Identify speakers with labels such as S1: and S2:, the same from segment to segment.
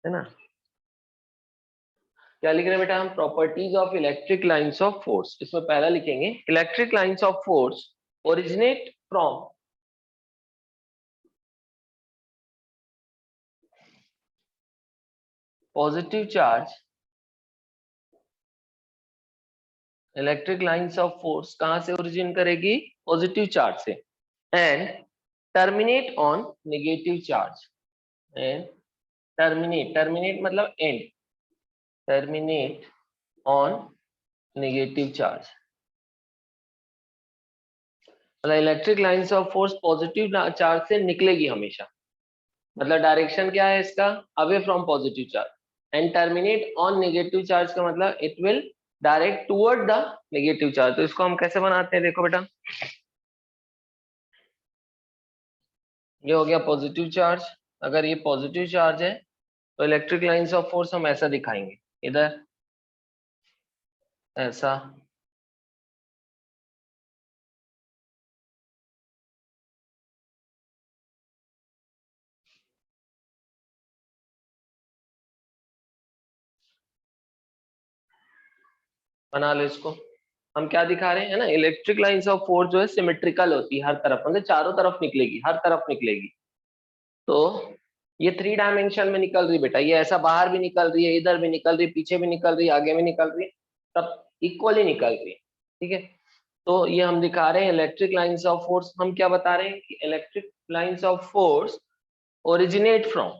S1: है ना। क्या लिख रहे हैं बेटा हम, properties of electric lines of force. इसमें पहला लिखेंगे electric lines of force originate from positive charge. Electric lines of force कहां से ओरिजिन करेगी, पॉजिटिव चार्ज से, and terminate on negative charge. And terminate, terminate मतलब end, terminate on negative charge. मतलब electric lines of force positive charge से निकलेगी हमेशा, मतलब डायरेक्शन क्या है इसका, away from positive charge, and terminate on negative charge का मतलब it will direct toward the negative charge. तो इसको हम कैसे बनाते हैं, देखो बेटा, ये हो गया पॉजिटिव चार्ज। अगर ये पॉजिटिव चार्ज है तो इलेक्ट्रिक लाइंस ऑफ फोर्स हम ऐसा दिखाएंगे, इधर ऐसा, बना लो इसको। हम क्या दिखा रहे हैं, है ना, इलेक्ट्रिक लाइंस ऑफ फोर्स जो है सिमेट्रिकल होती है, हर तरफ मतलब चारों तरफ निकलेगी, हर तरफ निकलेगी। तो ये 3 डायमेंशन में निकल रही बेटा, ये ऐसा बाहर भी निकल रही है, इधर भी निकल रही है, पीछे भी निकल रही है, आगे भी निकल रही है, सब इक्वली निकल रही है। ठीक है, तो ये हम दिखा रहे हैं इलेक्ट्रिक लाइंस ऑफ फोर्स। हम क्या बता रहे हैं कि electric lines of force originate from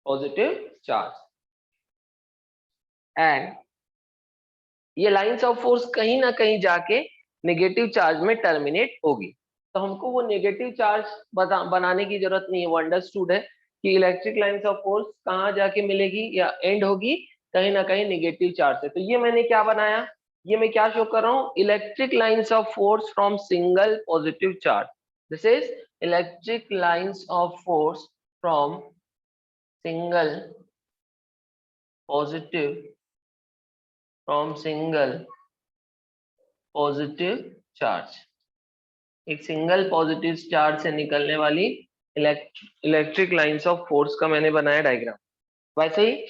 S1: positive charge, and ये लाइंस ऑफ फोर्स कहीं ना कहीं जाके नेगेटिव चार्ज में टर्मिनेट होगी। तो हमको वो नेगेटिव चार्ज बनाने की जरूरत नहीं है, वो अंडरस्टूड है कि इलेक्ट्रिक लाइंस ऑफ फोर्स कहाँ जाके मिलेगी या एंड होगी, कहीं ना कहीं नेगेटिव चार्ज से। तो ये मैंने क्या बनाया, ये मैं क्या शो कर रहा हूँ, electric lines of force from single positive charge. This is electric lines of force from single positive, from single positive charge. एक सिंगल पॉजिटिव चार्ज से निकलने वाली इलेक्ट्रिक लाइंस ऑफ फोर्स का मैंने बनाया डायग्राम। वैसे ही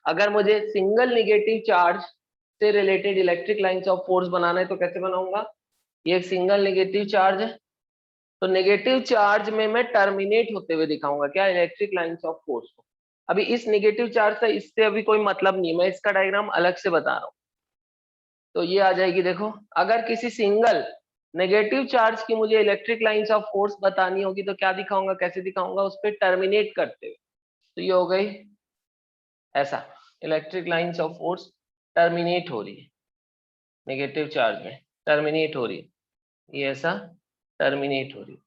S1: अगर मुझे सिंगल नेगेटिव चार्ज से related electric lines of force बनाना है तो कैसे बनाऊंगा, ये एक सिंगल नेगेटिव चार्ज है, तो नेगेटिव चार्ज में मैं टर्मिनेट होते हुए दिखाऊंगा क्या, इलेक्ट्रिक लाइंस ऑफ फोर्स को। अभी इस नेगेटिव चार्ज से इससे अभी कोई मतलब नहीं, मैं इसका डायग्राम अलग से बता रहा हूँ। तो ये आ जाएगी, देखो, अगर किसी सिंगल नेगेटिव चार्ज की मुझे इलेक्ट्रिक लाइंस ऑफ फोर्स बतानी होगी तो क्या दिखाऊंगा, कैसे दिखाऊंगा, उस पर टर्मिनेट करते हुए। तो ये हो गई ऐसा, electric lines of force terminate हो रही है नेगेटिव चार्ज में, टर्मिनेट हो रही है, ये ऐसा टर्मिनेट हो रही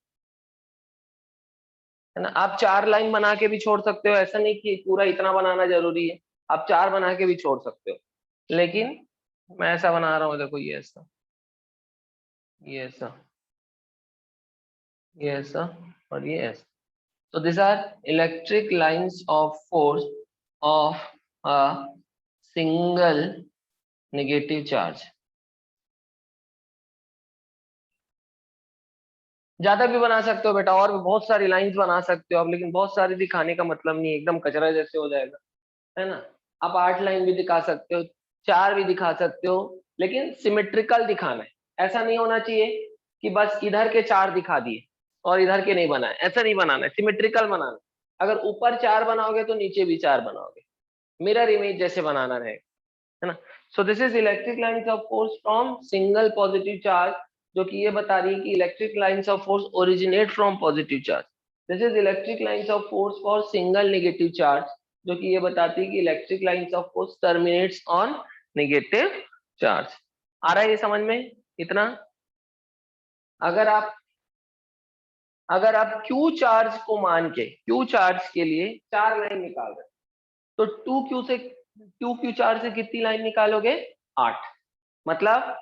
S1: है ना। आप 4 लाइन बना के भी छोड़ सकते हो, ऐसा नहीं कि पूरा इतना बनाना जरूरी है, आप 4 बना के भी छोड़ सकते हो, लेकिन मैं ऐसा बना रहा हूँ, देखो ये ऐसा, ये ऐसा, ये ऐसा, और ये ऐसा। So these are electric lines of force of a single negative charge. ज्यादा भी बना सकते हो बेटा, और भी बहुत सारी लाइंस बना सकते हो आप, लेकिन बहुत सारी दिखाने का मतलब नहीं, एकदम कचरा जैसे हो जाएगा, है ना। आप 8 लाइन भी दिखा सकते हो, 4 भी दिखा सकते हो, लेकिन सिमेट्रिकल दिखाना है। ऐसा नहीं होना चाहिए कि बस इधर के 4 दिखा दिए और इधर के नहीं बनाए, ऐसा नहीं बनाना है, सिमेट्रिकल बनाना है। अगर ऊपर 4 बनाओगे तो नीचे भी 4 बनाओगे, मिरर इमेज जैसे बनाना रहेगा, है ना। So this is electric lines of force from single positive charge, जो कि ये बता रही है कि electric lines of force originate from positive charge. This is electric lines of force for single negative charge, जो कि ये बताती है कि electric lines of force terminates on negative charge. आ रहा है ये समझ में इतना। अगर आप क्यू चार्ज को मान के, क्यू चार्ज के लिए 4 लाइन निकाल रहे, तो 2 क्यू चार्ज से कितनी लाइन निकालोगे, 8। मतलब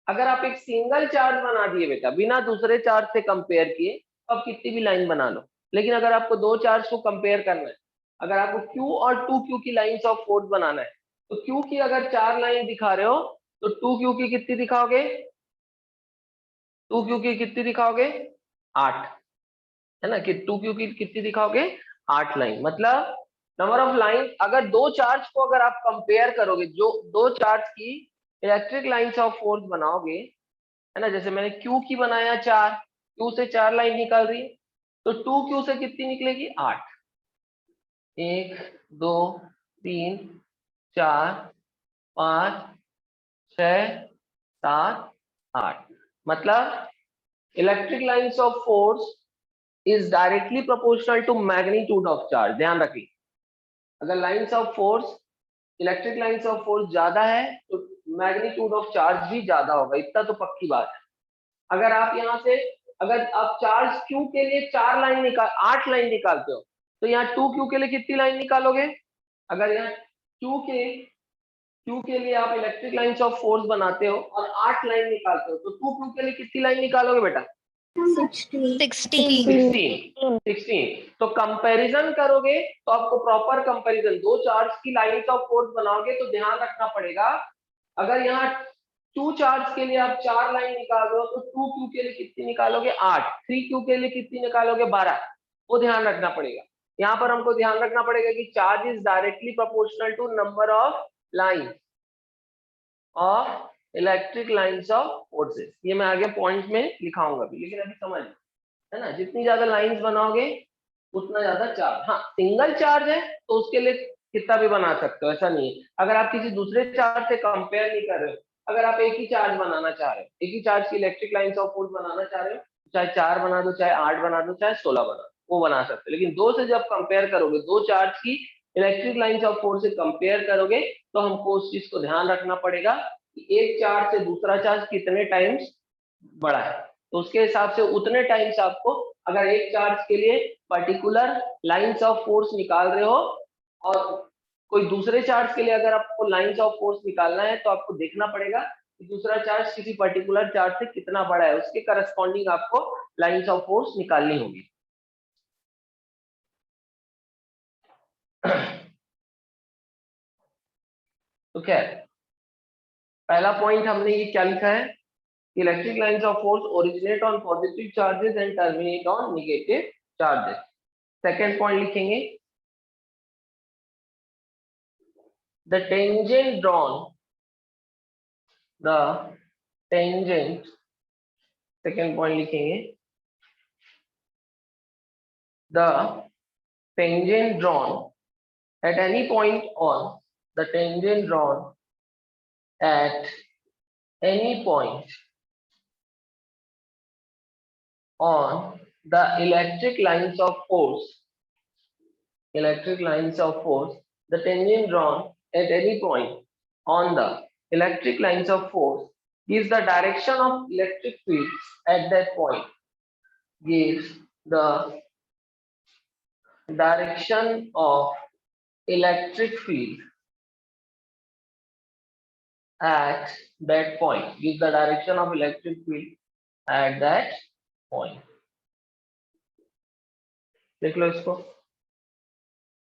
S1: अगर आप एक सिंगल चार्ज बना दिए बेटा बिना दूसरे चार्ज से कंपेयर किए, तो आप कितनी भी लाइन बना लो, लेकिन अगर आपको 2 चार्ज को कंपेयर करना है, अगर आपको क्यू और 2 क्यू की लाइंस ऑफ फोर्स बनाना है, तो क्यू की अगर 4 लाइन दिखा रहे हो तो 2 क्यू की कितनी दिखाओगे, 2 क्यू की कितनी दिखाओगे, 8, है ना, कि 2 क्यू की कितनी दिखाओगे, 8 लाइन। मतलब नंबर ऑफ लाइन, अगर दो चार्ज को अगर आप कंपेयर करोगे, जो दो चार्ज की इलेक्ट्रिक लाइंस ऑफ फोर्स बनाओगे, है ना, जैसे मैंने क्यू की बनाया चार, क्यू से चार लाइन निकल रही है, तो टू क्यू से कितनी निकलेगी, 8। 1 2 3 4 5 6 7 8। मतलब electric lines of force is directly proportional to magnitude of charge. ध्यान रखिए, अगर lines of force, electric lines of force ज्यादा है तो मैग्नीट्यूड ऑफ चार्ज भी ज्यादा होगा, इतना तो पक्की बात है। अगर आप यहाँ से, अगर आप चार्ज क्यू के लिए 4 लाइन निकाल 8 लाइन निकालते हो, तो यहाँ 2 क्यू के लिए कितनी लाइन निकालोगे? अगर यहाँ क्यू के लिए आप इलेक्ट्रिक लाइंस ऑफ फोर्स बनाते हो और 8 लाइन निकालते हो, तो 2 क्यू के लिए कितनी लाइन निकालोगे बेटा? 16। तो कंपैरिजन करोगे तो आपको प्रॉपर कंपैरिजन, दो चार्ज की लाइंस ऑफ फोर्स बनाओगे तो ध्यान रखना पड़ेगा, अगर यहाँ 2 चार्ज के लिए आप 4 लाइन निकाल रहे हो तो 2 क्यू के लिए कितनी निकालोगे? 8। 3 क्यू के लिए कितनी निकालोगे? 12। वो ध्यान रखना पड़ेगा। यहाँ पर हमको ध्यान रखना पड़ेगा कि charge is directly proportional to number of line of electric lines of forces. ये मैं आगे पॉइंट में लिखाऊंगा भी, लेकिन अभी समझ, है ना, जितनी ज्यादा लाइंस बनाओगे उतना ज्यादा चार्ज। हाँ, सिंगल चार्ज है तो उसके लिए कितना भी बना सकते हो, ऐसा नहीं है। अगर आप किसी दूसरे चार्ज से कंपेयर नहीं कर रहे हो, अगर आप एक ही चार्ज बनाना चाह रहे हो, एक ही चार्ज की इलेक्ट्रिक लाइंस ऑफ फोर्स बनाना चाह रहे हो, चाहे 4 बना दो, चाहे 8 बना दो, चाहे 16 बना दो, वो बना सकते हो। लेकिन दो से जब कंपेयर करोगे, दो चार्ज की इलेक्ट्रिक लाइंस ऑफ फोर्स से कंपेयर करोगे, तो हमको उस चीज को ध्यान रखना पड़ेगा कि एक चार्ज से दूसरा चार्ज कितने टाइम्स बड़ा है, तो उसके हिसाब से उतने टाइम्स आपको, अगर एक चार्ज के लिए पर्टिकुलर लाइंस ऑफ फोर्स निकाल रहे हो और कोई दूसरे चार्ज के लिए अगर आपको लाइंस ऑफ फोर्स निकालना है, तो आपको देखना पड़ेगा कि दूसरा चार्ज किसी पर्टिकुलर चार्ज से कितना बड़ा है, उसके करस्पॉन्डिंग आपको लाइंस ऑफ फोर्स निकालनी होगी। तो क्या है, पहला पॉइंट हमने ये क्या लिखा है, electric lines of force originate on positive charges and terminate on negative charges. Second point लिखेंगे, the tangent drawn, the tangent, second point लिखेंगे, the tangent drawn at any point on, the tangent drawn at any point on the electric lines of force, electric lines of force, the tangent drawn at any point on the electric lines of force gives the direction of electric field at that point, gives the direction of electric field at that point, gives the direction of electric field at that point। लिख लो इसको,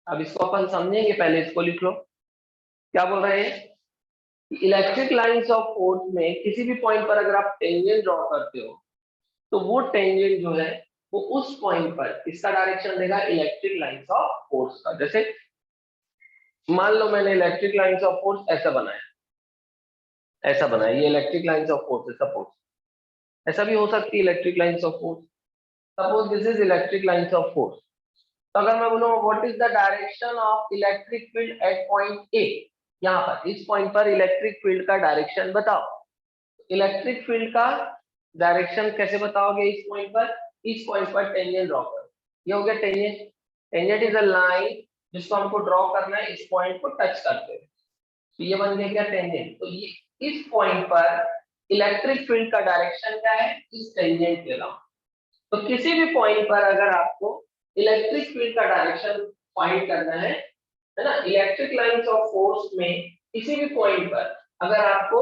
S1: अब इसको अपन समझेंगे, पहले इसको लिख लो। क्या बोल रहे हैं, इलेक्ट्रिक लाइंस ऑफ फोर्स में किसी भी पॉइंट पर अगर आप टेंजेंट ड्रॉ करते हो, तो वो टेंजेंट जो है वो उस पॉइंट पर इसका डायरेक्शन देगा इलेक्ट्रिक लाइंस ऑफ फोर्स का। जैसे मान लो मैंने इलेक्ट्रिक लाइंस ऑफ फोर्स ऐसा बनाया, ऐसा बनाया, ये इलेक्ट्रिक लाइंस ऑफ फोर्स है, सपोज ऐसा भी हो सकती है electric lines of force, suppose this is electric lines of force. तो अगर मैं बोलूँ what is the direction of electric field eight point A, यहाँ पर इस पॉइंट पर इलेक्ट्रिक फील्ड का डायरेक्शन बताओ। इलेक्ट्रिक फील्ड का डायरेक्शन कैसे बताओगे इस पॉइंट पर? इस पॉइंट पर टेंजेंट ड्रॉ करो, ये हो गया tangent. Tangent is a line जिसको हमको ड्रॉ करना है इस पॉइंट को टच करते हुए, तो ये बन गया क्या, टेंजेंट। तो ये इस पॉइंट पर इलेक्ट्रिक फील्ड का डायरेक्शन क्या है, इस टेंजेंट के अलावा। तो किसी भी पॉइंट पर अगर आपको इलेक्ट्रिक फील्ड का डायरेक्शन फाइंड करना है ना, इलेक्ट्रिक लाइंस ऑफ फोर्स में किसी भी पॉइंट पर अगर आपको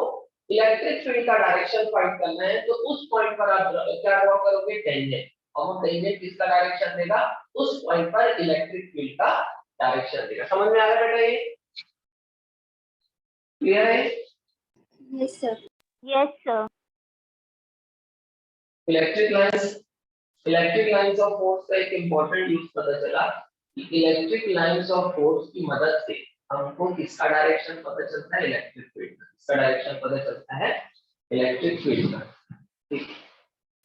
S1: इलेक्ट्रिक फील्ड का डायरेक्शन फाइंड करना है, तो उस पॉइंट पर आप क्या ड्रॉ करोगे, टेंजेंट। और वो टेंजेंट किसका डायरेक्शन देगा, उस पॉइंट पर इलेक्ट्रिक फील्ड का डायरेक्शन देगा। समझ में आ रहा है बेटा, ये क्लियर है?
S2: Yes sir. Yes sir.
S1: Electric lines of force का एक इंपॉर्टेंट यूज पता चला इलेक्ट्रिक लाइंस ऑफ फोर्स की मदद से हमको किसका डायरेक्शन पता चलता है, इलेक्ट्रिक फील्ड का। इसका डायरेक्शन पता चलता है इलेक्ट्रिक फील्ड का। ठीक,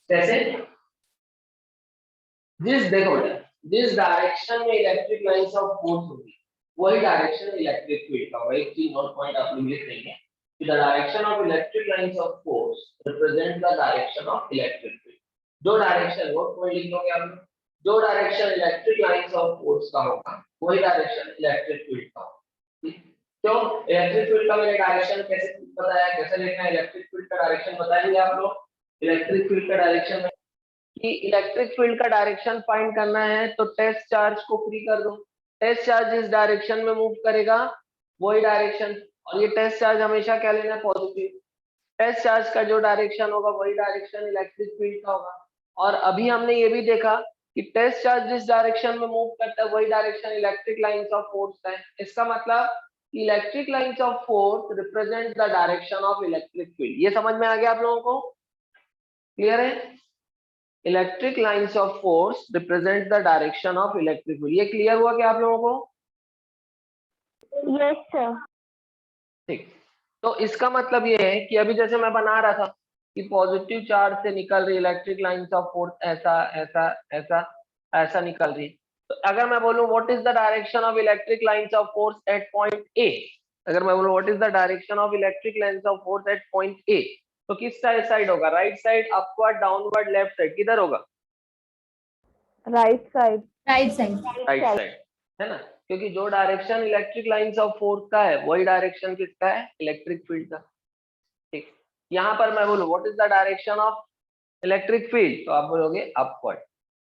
S1: कैसे? देखो बेटा, जिस डायरेक्शन में इलेक्ट्रिक लाइंस ऑफ फोर्स होगी वही डायरेक्शन इलेक्ट्रिक फील्ड का होगा। एक चीज नोट पॉइंट आप लोग लिख लेंगे कि the direction of electric lines of force represent the direction of electric field. जो डायरेक्शन, नोट पॉइंट लिख लोगे आप, जो direction electric lines of force का होगा वही डायरेक्शन इलेक्ट्रिक फील्ड का होगा। तो इलेक्ट्रिक फील्ड का मैंने डायरेक्शन कैसे बताया, कैसे लिखना है इलेक्ट्रिक फील्ड का डायरेक्शन बताएंगे आप लोग। इलेक्ट्रिक फील्ड का डायरेक्शन कि इलेक्ट्रिक फील्ड का डायरेक्शन फाइंड करना है तो टेस्ट चार्ज को फ्री कर दो। टेस्ट चार्ज जिस डायरेक्शन में मूव करेगा वही डायरेक्शन, और ये टेस्ट चार्ज हमेशा क्या लेना है, पॉजिटिव। टेस्ट चार्ज का जो डायरेक्शन होगा वही डायरेक्शन इलेक्ट्रिक फील्ड का होगा। और अभी हमने ये भी देखा कि टेस्ट चार्ज जिस डायरेक्शन में मूव करता है वही direction electric lines of force का है। इसका मतलब electric lines of force represent the direction of electric field. ये समझ में आ गया आप लोगों को? क्लियर है? Electric lines of force represent the direction of electric field. ये क्लियर हुआ क्या आप लोगों को?
S2: Yes sir.
S1: ठीक, तो इसका मतलब ये है कि अभी जैसे मैं बना रहा था कि पॉजिटिव चार्ज से निकल रही इलेक्ट्रिक लाइंस ऑफ फोर्स ऐसा ऐसा ऐसा ऐसा निकल रही। तो अगर मैं बोलूं what is the direction of electric lines of force eight point A, अगर मैं बोलूं what is the direction of electric lines of force eight point A, तो किस साइड होगा? Right side, upward, downward, left side, किधर होगा?
S2: Right side.
S3: Right side.
S1: Right side, है ना? क्योंकि जो direction electric lines of force का है वही डायरेक्शन किसका है, इलेक्ट्रिक फील्ड का। ठीक, यहाँ पर मैं बोलूं what is the direction of electric field, तो आप बोलोगे अपवर्ड।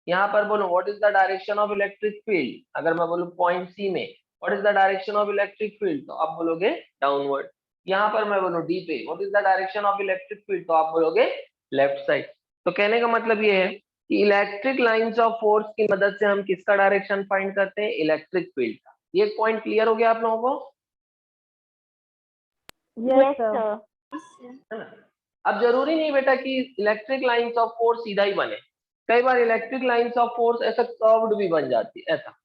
S1: यहाँ पर बोलूं what is the direction of electric field, अगर मैं बोलूं पॉइंट सी में what is the direction of electric field, तो आप बोलोगे डाउनवर्ड। यहाँ पर मैं बोलूं डी पे what is the direction of electric field, तो आप बोलोगे लेफ्ट साइड। तो कहने का मतलब ये है कि इलेक्ट्रिक लाइंस ऑफ फोर्स की मदद से हम किसका डायरेक्शन फाइंड करते हैं, इलेक्ट्रिक फील्ड का। ये पॉइंट क्लियर हो गया आप लोगों को?
S2: Yes sir.
S1: है ना? अब जरूरी नहीं बेटा कि इलेक्ट्रिक लाइंस ऑफ फोर्स सीधा ही बने, कई बार इलेक्ट्रिक लाइंस ऑफ फोर्स ऐसा कर्व्ड भी बन जाती है। ऐसा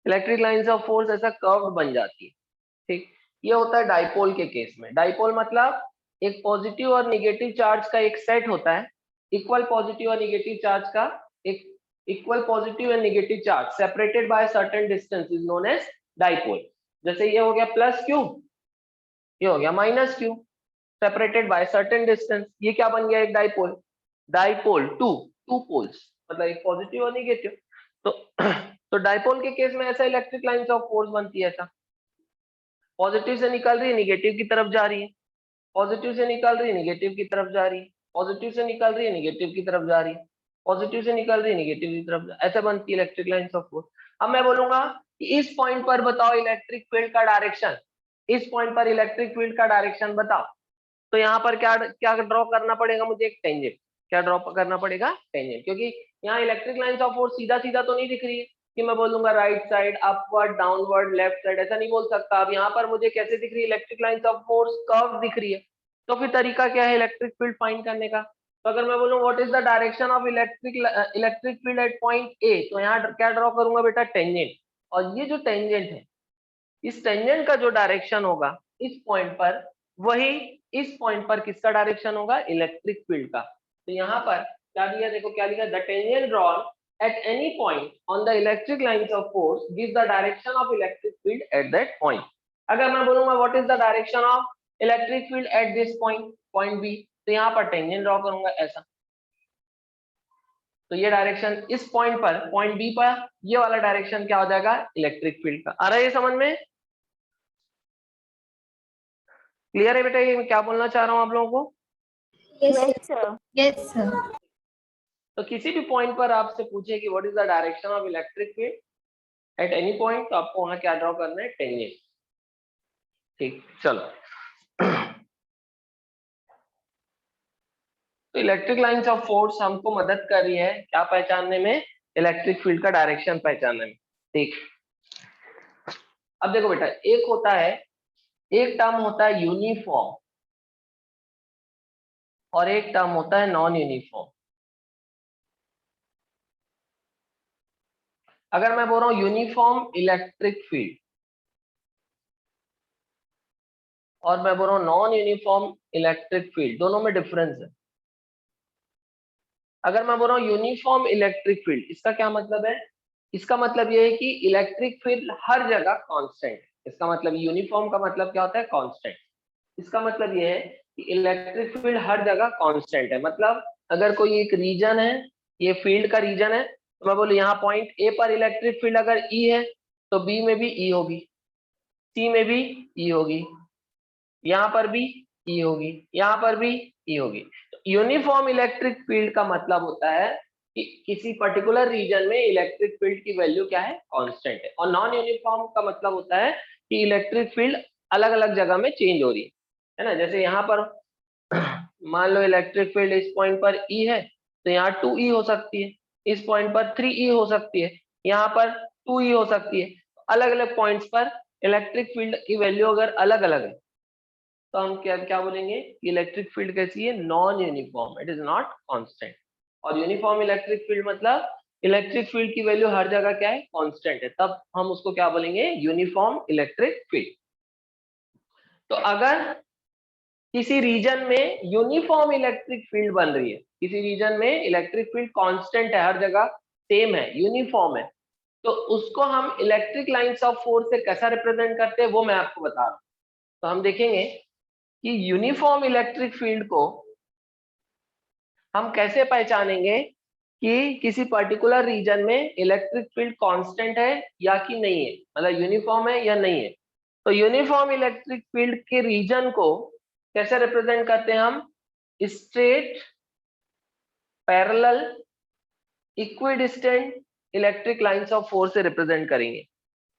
S1: इलेक्ट्रिक लाइंस ऑफ फोर्स ऐसा कर्व्ड बन जाती है। ठीक, ये होता है डाइपोल के केस में। डाइपोल मतलब एक पॉजिटिव और निगेटिव चार्ज का एक सेट होता है, इक्वल पॉजिटिव और निगेटिव चार्ज का एक equal positive and negative charge separated by certain distance is known as dipole. जैसे ये हो गया प्लस क्यू, ये हो गया minus Q, separated by certain distance, ये क्या बन गया, एक डाइपोल। डाइपोल टू पोल्स, मतलब एक पॉजिटिव और नेगेटिव। तो तो डाइपोल के केस में ऐसा इलेक्ट्रिक लाइंस ऑफ फोर्स बनती है, ऐसा पॉजिटिव से निकल रही है निगेटिव की तरफ जा रही है, पॉजिटिव से निकल रही है निगेटिव की तरफ जा रही है, पॉजिटिव से निकल रही है निगेटिव की तरफ जा रही है, पॉजिटिव से निकल रही है निगेटिव की तरफ ऐसे बनती है इलेक्ट्रिक लाइंस ऑफ फोर्स। अब मैं बोलूंगा कि इस पॉइंट पर बताओ इलेक्ट्रिक फील्ड का डायरेक्शन, इस पॉइंट पर इलेक्ट्रिक फील्ड का डायरेक्शन बताओ। तो यहाँ पर क्या क्या ड्रॉ करना पड़ेगा मुझे, एक टेंजेंट। क्या ड्रॉ करना पड़ेगा, टेंजेंट, क्योंकि यहाँ इलेक्ट्रिक लाइंस ऑफ फोर्स सीधा सीधा तो नहीं दिख रही है कि मैं बोलूंगा right side, upward, downward, left side, ऐसा नहीं बोल सकता। अब यहाँ पर मुझे कैसे दिख रही है, electric lines of force curve दिख रही है। तो फिर तरीका क्या है इलेक्ट्रिक फील्ड फाइंड करने का? तो अगर मैं बोलूँ what is the direction of electric field eight point A, तो यहाँ क्या ड्रॉ करूंगा बेटा, टेंजेंट। और ये जो टेंजेंट है, इस टेंजेंट का जो डायरेक्शन होगा इस पॉइंट पर, वही इस पॉइंट पर किसका डायरेक्शन होगा, इलेक्ट्रिक फील्ड का। तो यहाँ पर क्या दिया, देखो क्या लिखा, the tangent drawn at any point on the electric lines of force gives the direction of electric field at that point. अगर मैं बोलूंगा what is the direction of electric field at this point, point B, तो यहाँ पर tangent draw करूंगा ऐसा। तो ये डायरेक्शन इस पॉइंट पर, पॉइंट बी पर, ये वाला डायरेक्शन क्या हो जाएगा, इलेक्ट्रिक फील्ड का। आ रहा है ये समझ में? क्लियर है बेटा, ये मैं क्या बोलना चाह रहा हूँ आप लोगों को?
S2: Yes sir.
S3: Yes sir.
S1: तो किसी भी पॉइंट पर आपसे पूछे कि what is the direction of electric field at any point, तो आपको वहां क्या ड्रॉ करना है, टेंजेंट। ठीक, चलो। तो इलेक्ट्रिक लाइंस ऑफ फोर्स हमको मदद कर रही है क्या पहचानने में, इलेक्ट्रिक फील्ड का डायरेक्शन पहचानने में। ठीक, अब देखो बेटा, एक होता है, एक टर्म होता है यूनिफॉर्म और एक टर्म होता है नॉन यूनिफॉर्म। अगर मैं बोल रहा हूँ यूनिफॉर्म इलेक्ट्रिक फील्ड और मैं बोल रहा हूँ नॉन यूनिफॉर्म इलेक्ट्रिक फील्ड, दोनों में डिफरेंस है। अगर मैं बोल रहा हूँ यूनिफॉर्म इलेक्ट्रिक फील्ड, इसका क्या मतलब है? इसका मतलब ये है कि इलेक्ट्रिक फील्ड हर जगह कांस्टेंट है। इसका मतलब यूनिफॉर्म का मतलब क्या होता है? कांस्टेंट। इसका मतलब ये है कि इलेक्ट्रिक फील्ड हर जगह कांस्टेंट है। मतलब अगर कोई एक रीजन है, ये फील्ड का रीजन है, तो मैं बोलूँ यहाँ पॉइंट ए पर इलेक्ट्रिक फील्ड अगर ई है तो बी में भी ई होगी, सी में भी ई होगी, यहाँ पर भी ई होगी, यहाँ पर भी ई होगी। तो यूनिफॉर्म इलेक्ट्रिक फील्ड का मतलब होता है कि किसी पर्टिकुलर रीजन में इलेक्ट्रिक फील्ड की वैल्यू क्या है? कांस्टेंट है। और नॉन यूनिफॉर्म का मतलब होता है कि इलेक्ट्रिक फील्ड अलग अलग जगह में चेंज हो रही है ना। जैसे यहाँ पर मान लो इलेक्ट्रिक फील्ड इस पॉइंट पर ई है तो यहाँ 2e हो सकती है, इस पॉइंट पर 3e हो सकती है, यहाँ पर 2e हो सकती है। अलग अलग पॉइंट्स पर इलेक्ट्रिक फील्ड की वैल्यू अगर अलग अलग है तो हम क्या क्या बोलेंगे? इलेक्ट्रिक फील्ड कैसी है? Non uniform, it is not constant. और यूनिफॉर्म इलेक्ट्रिक फील्ड मतलब इलेक्ट्रिक फील्ड की वैल्यू हर जगह क्या है? कांस्टेंट है। तब हम उसको क्या बोलेंगे? Uniform electric field. तो अगर किसी रीजन में यूनिफॉर्म इलेक्ट्रिक फील्ड बन रही है, किसी रीजन में इलेक्ट्रिक फील्ड कांस्टेंट है, हर जगह सेम है, यूनिफॉर्म है, तो उसको हम इलेक्ट्रिक लाइंस ऑफ फोर्स से कैसा रिप्रेजेंट करते हैं वो मैं आपको बता रहा हूँ। तो हम देखेंगे कि यूनिफॉर्म इलेक्ट्रिक फील्ड को हम कैसे पहचानेंगे कि किसी पर्टिकुलर रीजन में इलेक्ट्रिक फील्ड कांस्टेंट है या कि नहीं है, मतलब यूनिफॉर्म है या नहीं है। तो यूनिफॉर्म इलेक्ट्रिक फील्ड के रीजन को कैसे रिप्रेजेंट करते हैं हम? Straight, parallel, equidistant electric lines of force से रिप्रेजेंट करेंगे।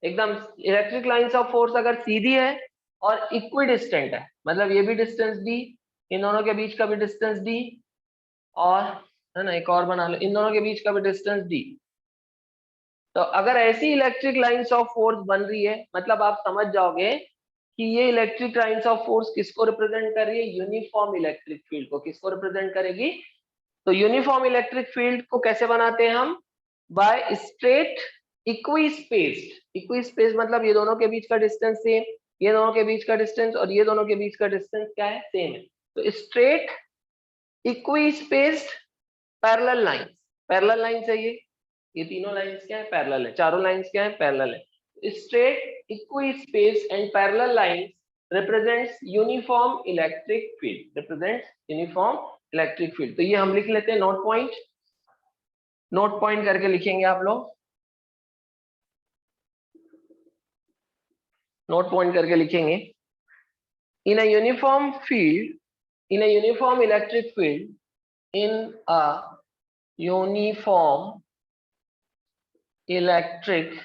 S1: एकदम इलेक्ट्रिक लाइंस ऑफ फोर्स अगर सीधी है और इक्विडिस्टेंट है, मतलब ये भी डिस्टेंस डी, इन दोनों के बीच का भी डिस्टेंस डी, और है ना, एक और बना लो, इन दोनों के बीच का भी डिस्टेंस डी। तो अगर ऐसी इलेक्ट्रिक लाइंस ऑफ फोर्स बन रही है, मतलब आप समझ जाओगे कि ये इलेक्ट्रिक लाइंस ऑफ फोर्स किसको रिप्रेजेंट कर रही है? यूनिफॉर्म इलेक्ट्रिक फील्ड को। किसको रिप्रेजेंट करेगी? तो यूनिफॉर्म इलेक्ट्रिक फील्ड को कैसे बनाते हैं हम? By straight equispaced. Equispace मतलब ये दोनों के बीच का डिस्टेंस सेम, ये दोनों के बीच का डिस्टेंस और ये दोनों के बीच का डिस्टेंस क्या है? सेम है। तो straight equi spaced parallel lines, parallel lines है ये तीनों लाइंस क्या है? पैरेलल है। चारों लाइंस क्या है? पैरेलल है। Straight equi space and parallel lines represents uniform electric field, represents uniform electric field. तो ये हम लिख लेते हैं नोट पॉइंट, नोट पॉइंट करके लिखेंगे आप लोग, नोट पॉइंट करके लिखेंगे। In a uniform field, in a uniform electric field, in a uniform electric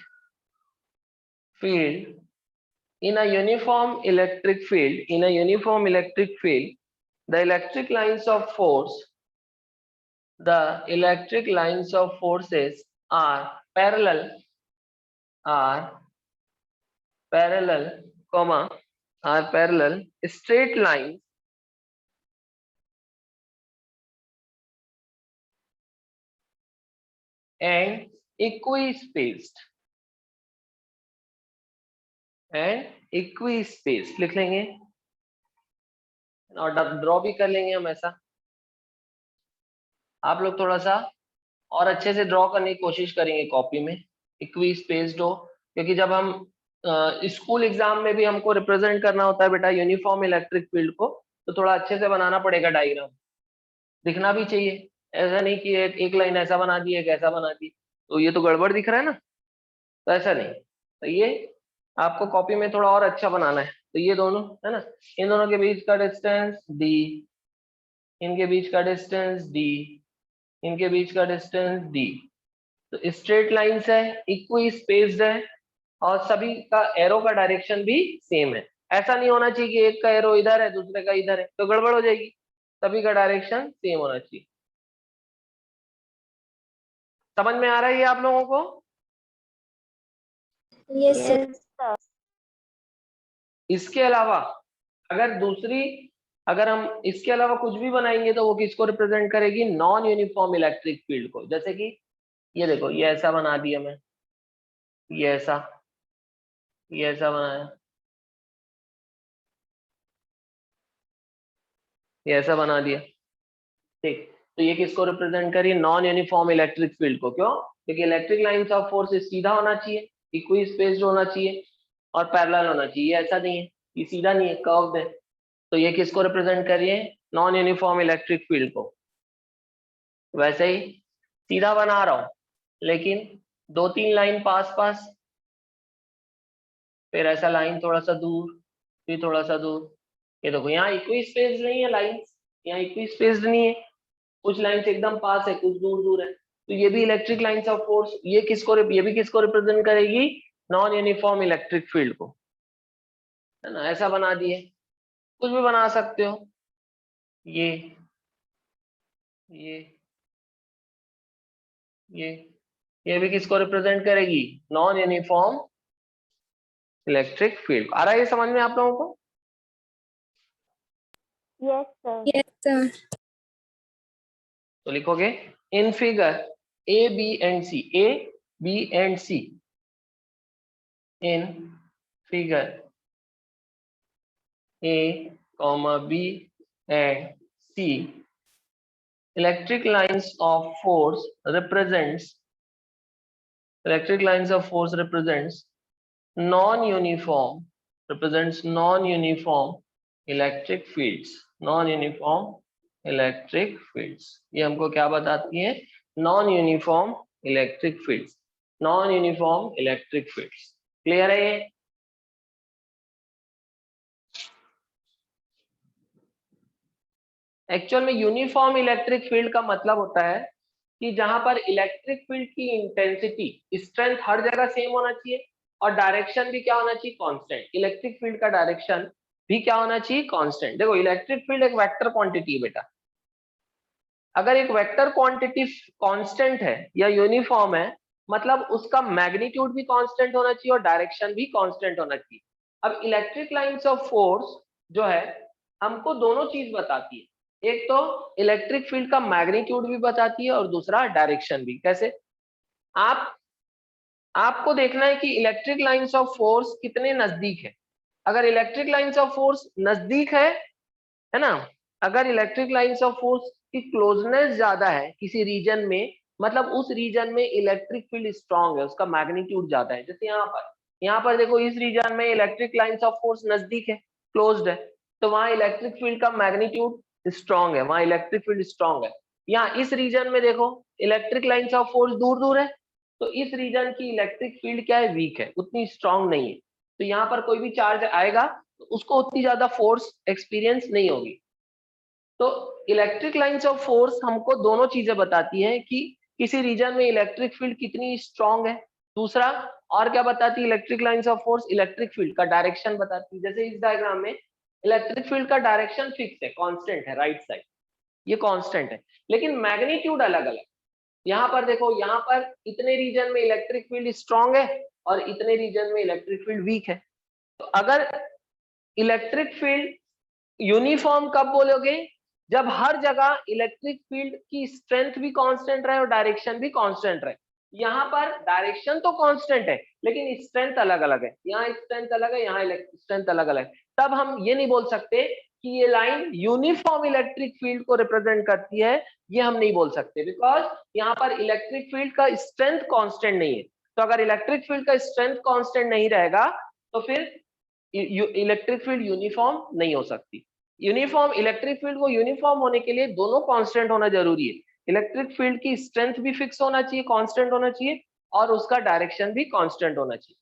S1: field, in a uniform electric field, in a uniform electric field, the electric lines of force, the electric lines of forces are parallel, are parallel, comma, are parallel straight lines and equispaced, and equispaced लिख लेंगे और draw भी कर लेंगे हम ऐसा। आप लोग थोड़ा सा और अच्छे से ड्रॉ करने की कोशिश करेंगे कॉपी में, इक्वी स्पेस्ड हो, क्योंकि जब हम स्कूल एग्जाम में भी हमको रिप्रेजेंट करना होता है बेटा यूनिफॉर्म इलेक्ट्रिक फील्ड को, तो थोड़ा अच्छे से बनाना पड़ेगा डायग्राम, दिखना भी चाहिए। ऐसा नहीं कि एक लाइन ऐसा बना दी, एक ऐसा बना दी, तो ये तो गड़बड़ दिख रहा है ना। तो ऐसा नहीं, तो ये आपको कॉपी में थोड़ा और अच्छा बनाना है। तो ये दोनों है ना, इन दोनों के बीच का डिस्टेंस डी, इनके बीच का डिस्टेंस डी, इनके बीच का डिस्टेंस डी। तो स्ट्रेट लाइंस है, इक्वी स्पेस्ड है, और सभी का एरो का डायरेक्शन भी सेम है। ऐसा नहीं होना चाहिए कि एक का एरो इधर है दूसरे का इधर है, तो गड़बड़ हो जाएगी। सभी का डायरेक्शन सेम होना चाहिए। समझ में आ रहा है ये आप लोगों को?
S2: Yes sir.
S1: इसके अलावा अगर हम इसके अलावा कुछ भी बनाएंगे तो वो किसको रिप्रेजेंट करेगी? नॉन यूनिफॉर्म इलेक्ट्रिक फील्ड को। जैसे कि ये देखो, ये ऐसा बना दिया मैं, ये ऐसा बनाया, ये ऐसा बना दिया। ठीक, तो ये किसको रिप्रेजेंट करिए? नॉन यूनिफॉर्म इलेक्ट्रिक फील्ड को। क्यों? क्योंकि इलेक्ट्रिक लाइंस ऑफ फोर्स सीधा होना चाहिए, इक्वी स्पेस्ड होना चाहिए और पैरेलल होना चाहिए। ये ऐसा नहीं है, ये सीधा नहीं है, कर्व्ड है। तो ये किसको रिप्रेजेंट करिए? नॉन यूनिफॉर्म इलेक्ट्रिक फील्ड को। वैसे ही सीधा बना रहा हूं, लेकिन 2-3 लाइन पास पास, फिर ऐसा लाइन थोड़ा सा दूर, फिर थोड़ा सा दूर। ये देखो यहाँ इक्वी स्पेस्ड नहीं है लाइंस, यहाँ इक्वी स्पेस्ड नहीं है, कुछ लाइंस एकदम पास है, कुछ दूर दूर है। तो ये भी इलेक्ट्रिक लाइंस ऑफ फोर्स, ये भी किसको रिप्रेजेंट करेगी? नॉन यूनिफॉर्म इलेक्ट्रिक फील्ड को, है ना। ऐसा बना दिए, कुछ भी बना सकते हो। ये ये ये ये भी किसको रिप्रेजेंट करेगी? Non uniform electric field. आ रहा है ये समझ में आप लोगों को?
S2: Yes, sir.
S3: Yes, sir.
S1: तो लिखोगे in figure A B and C, A B and C, in figure A, B and C, electric lines of force represents non-uniform electric fields, non-uniform electric fields। ये हमको क्या बताती है? Non uniform electric fields, non uniform electric fields. Clear है ये? Actual में uniform electric field का मतलब होता है कि जहां पर इलेक्ट्रिक फील्ड की इंटेंसिटी, स्ट्रेंथ हर जगह सेम होना चाहिए और डायरेक्शन भी क्या होना चाहिए? कांस्टेंट। इलेक्ट्रिक फील्ड का डायरेक्शन भी क्या होना चाहिए? कांस्टेंट। देखो इलेक्ट्रिक फील्ड एक वेक्टर क्वांटिटी है बेटा। अगर एक वेक्टर क्वांटिटी कांस्टेंट है या यूनिफॉर्म है, मतलब उसका मैग्नीट्यूड भी कांस्टेंट होना चाहिए और डायरेक्शन भी कांस्टेंट होना चाहिए। अब इलेक्ट्रिक लाइंस ऑफ फोर्स जो है हमको दोनों चीज बताती है, एक तो इलेक्ट्रिक फील्ड का मैग्नीट्यूड भी बताती है और दूसरा डायरेक्शन भी। कैसे? आपको देखना है कि इलेक्ट्रिक लाइंस ऑफ फोर्स कितने नजदीक है। अगर इलेक्ट्रिक लाइंस ऑफ फोर्स नजदीक है ना, अगर इलेक्ट्रिक लाइंस ऑफ फोर्स की क्लोजनेस ज्यादा है किसी रीजन में, मतलब उस रीजन में इलेक्ट्रिक फील्ड स्ट्रांग है, उसका मैग्नीट्यूड ज्यादा है। जैसे यहाँ पर देखो इस रीजन में इलेक्ट्रिक लाइंस ऑफ फोर्स नजदीक है, क्लोज्ड है, तो वहां इलेक्ट्रिक फील्ड का मैग्नीट्यूड स्ट्रांग है, वहां इलेक्ट्रिक फील्ड स्ट्रांग है। यहाँ इस रीजन में देखो इलेक्ट्रिक लाइंस ऑफ फोर्स दूर दूर है, तो इस रीजन की इलेक्ट्रिक फील्ड क्या है? वीक है, उतनी स्ट्रांग नहीं है। तो यहाँ पर कोई भी चार्ज आएगा तो उसको उतनी ज्यादा फोर्स एक्सपीरियंस नहीं होगी। तो इलेक्ट्रिक लाइंस ऑफ फोर्स हमको दोनों चीजें बताती हैं कि किसी रीजन में इलेक्ट्रिक फील्ड कितनी स्ट्रांग है। दूसरा और क्या बताती है electric lines of force? Electric field का डायरेक्शन बताती है। जैसे इस डायग्राम में इलेक्ट्रिक फील्ड का डायरेक्शन फिक्स है, कांस्टेंट है, राइट साइड ये कांस्टेंट है, लेकिन मैग्नीट्यूड अलग अलग। यहाँ पर देखो, यहाँ पर इतने रीजन में इलेक्ट्रिक फील्ड स्ट्रांग है और इतने रीजन में इलेक्ट्रिक फील्ड वीक है। तो अगर इलेक्ट्रिक फील्ड यूनिफॉर्म कब बोलोगे? जब हर जगह इलेक्ट्रिक फील्ड की स्ट्रेंथ भी कांस्टेंट रहे और डायरेक्शन भी कांस्टेंट रहे। यहाँ पर डायरेक्शन तो कांस्टेंट है लेकिन स्ट्रेंथ अलग अलग है, यहाँ स्ट्रेंथ अलग है, यहाँ स्ट्रेंथ अलग अलग है। तब हम ये नहीं बोल सकते कि ये लाइन यूनिफॉर्म इलेक्ट्रिक फील्ड को रिप्रेजेंट करती है, ये हम नहीं बोल सकते, बिकॉज यहाँ पर इलेक्ट्रिक फील्ड का स्ट्रेंथ कांस्टेंट नहीं है। तो अगर इलेक्ट्रिक फील्ड का स्ट्रेंथ कांस्टेंट नहीं रहेगा तो फिर इलेक्ट्रिक फील्ड यूनिफॉर्म नहीं हो सकती। यूनिफॉर्म इलेक्ट्रिक फील्ड को यूनिफॉर्म होने के लिए दोनों कांस्टेंट होना जरूरी है। इलेक्ट्रिक फील्ड की स्ट्रेंथ भी फिक्स होना चाहिए, कांस्टेंट होना चाहिए, और उसका डायरेक्शन भी कांस्टेंट होना चाहिए।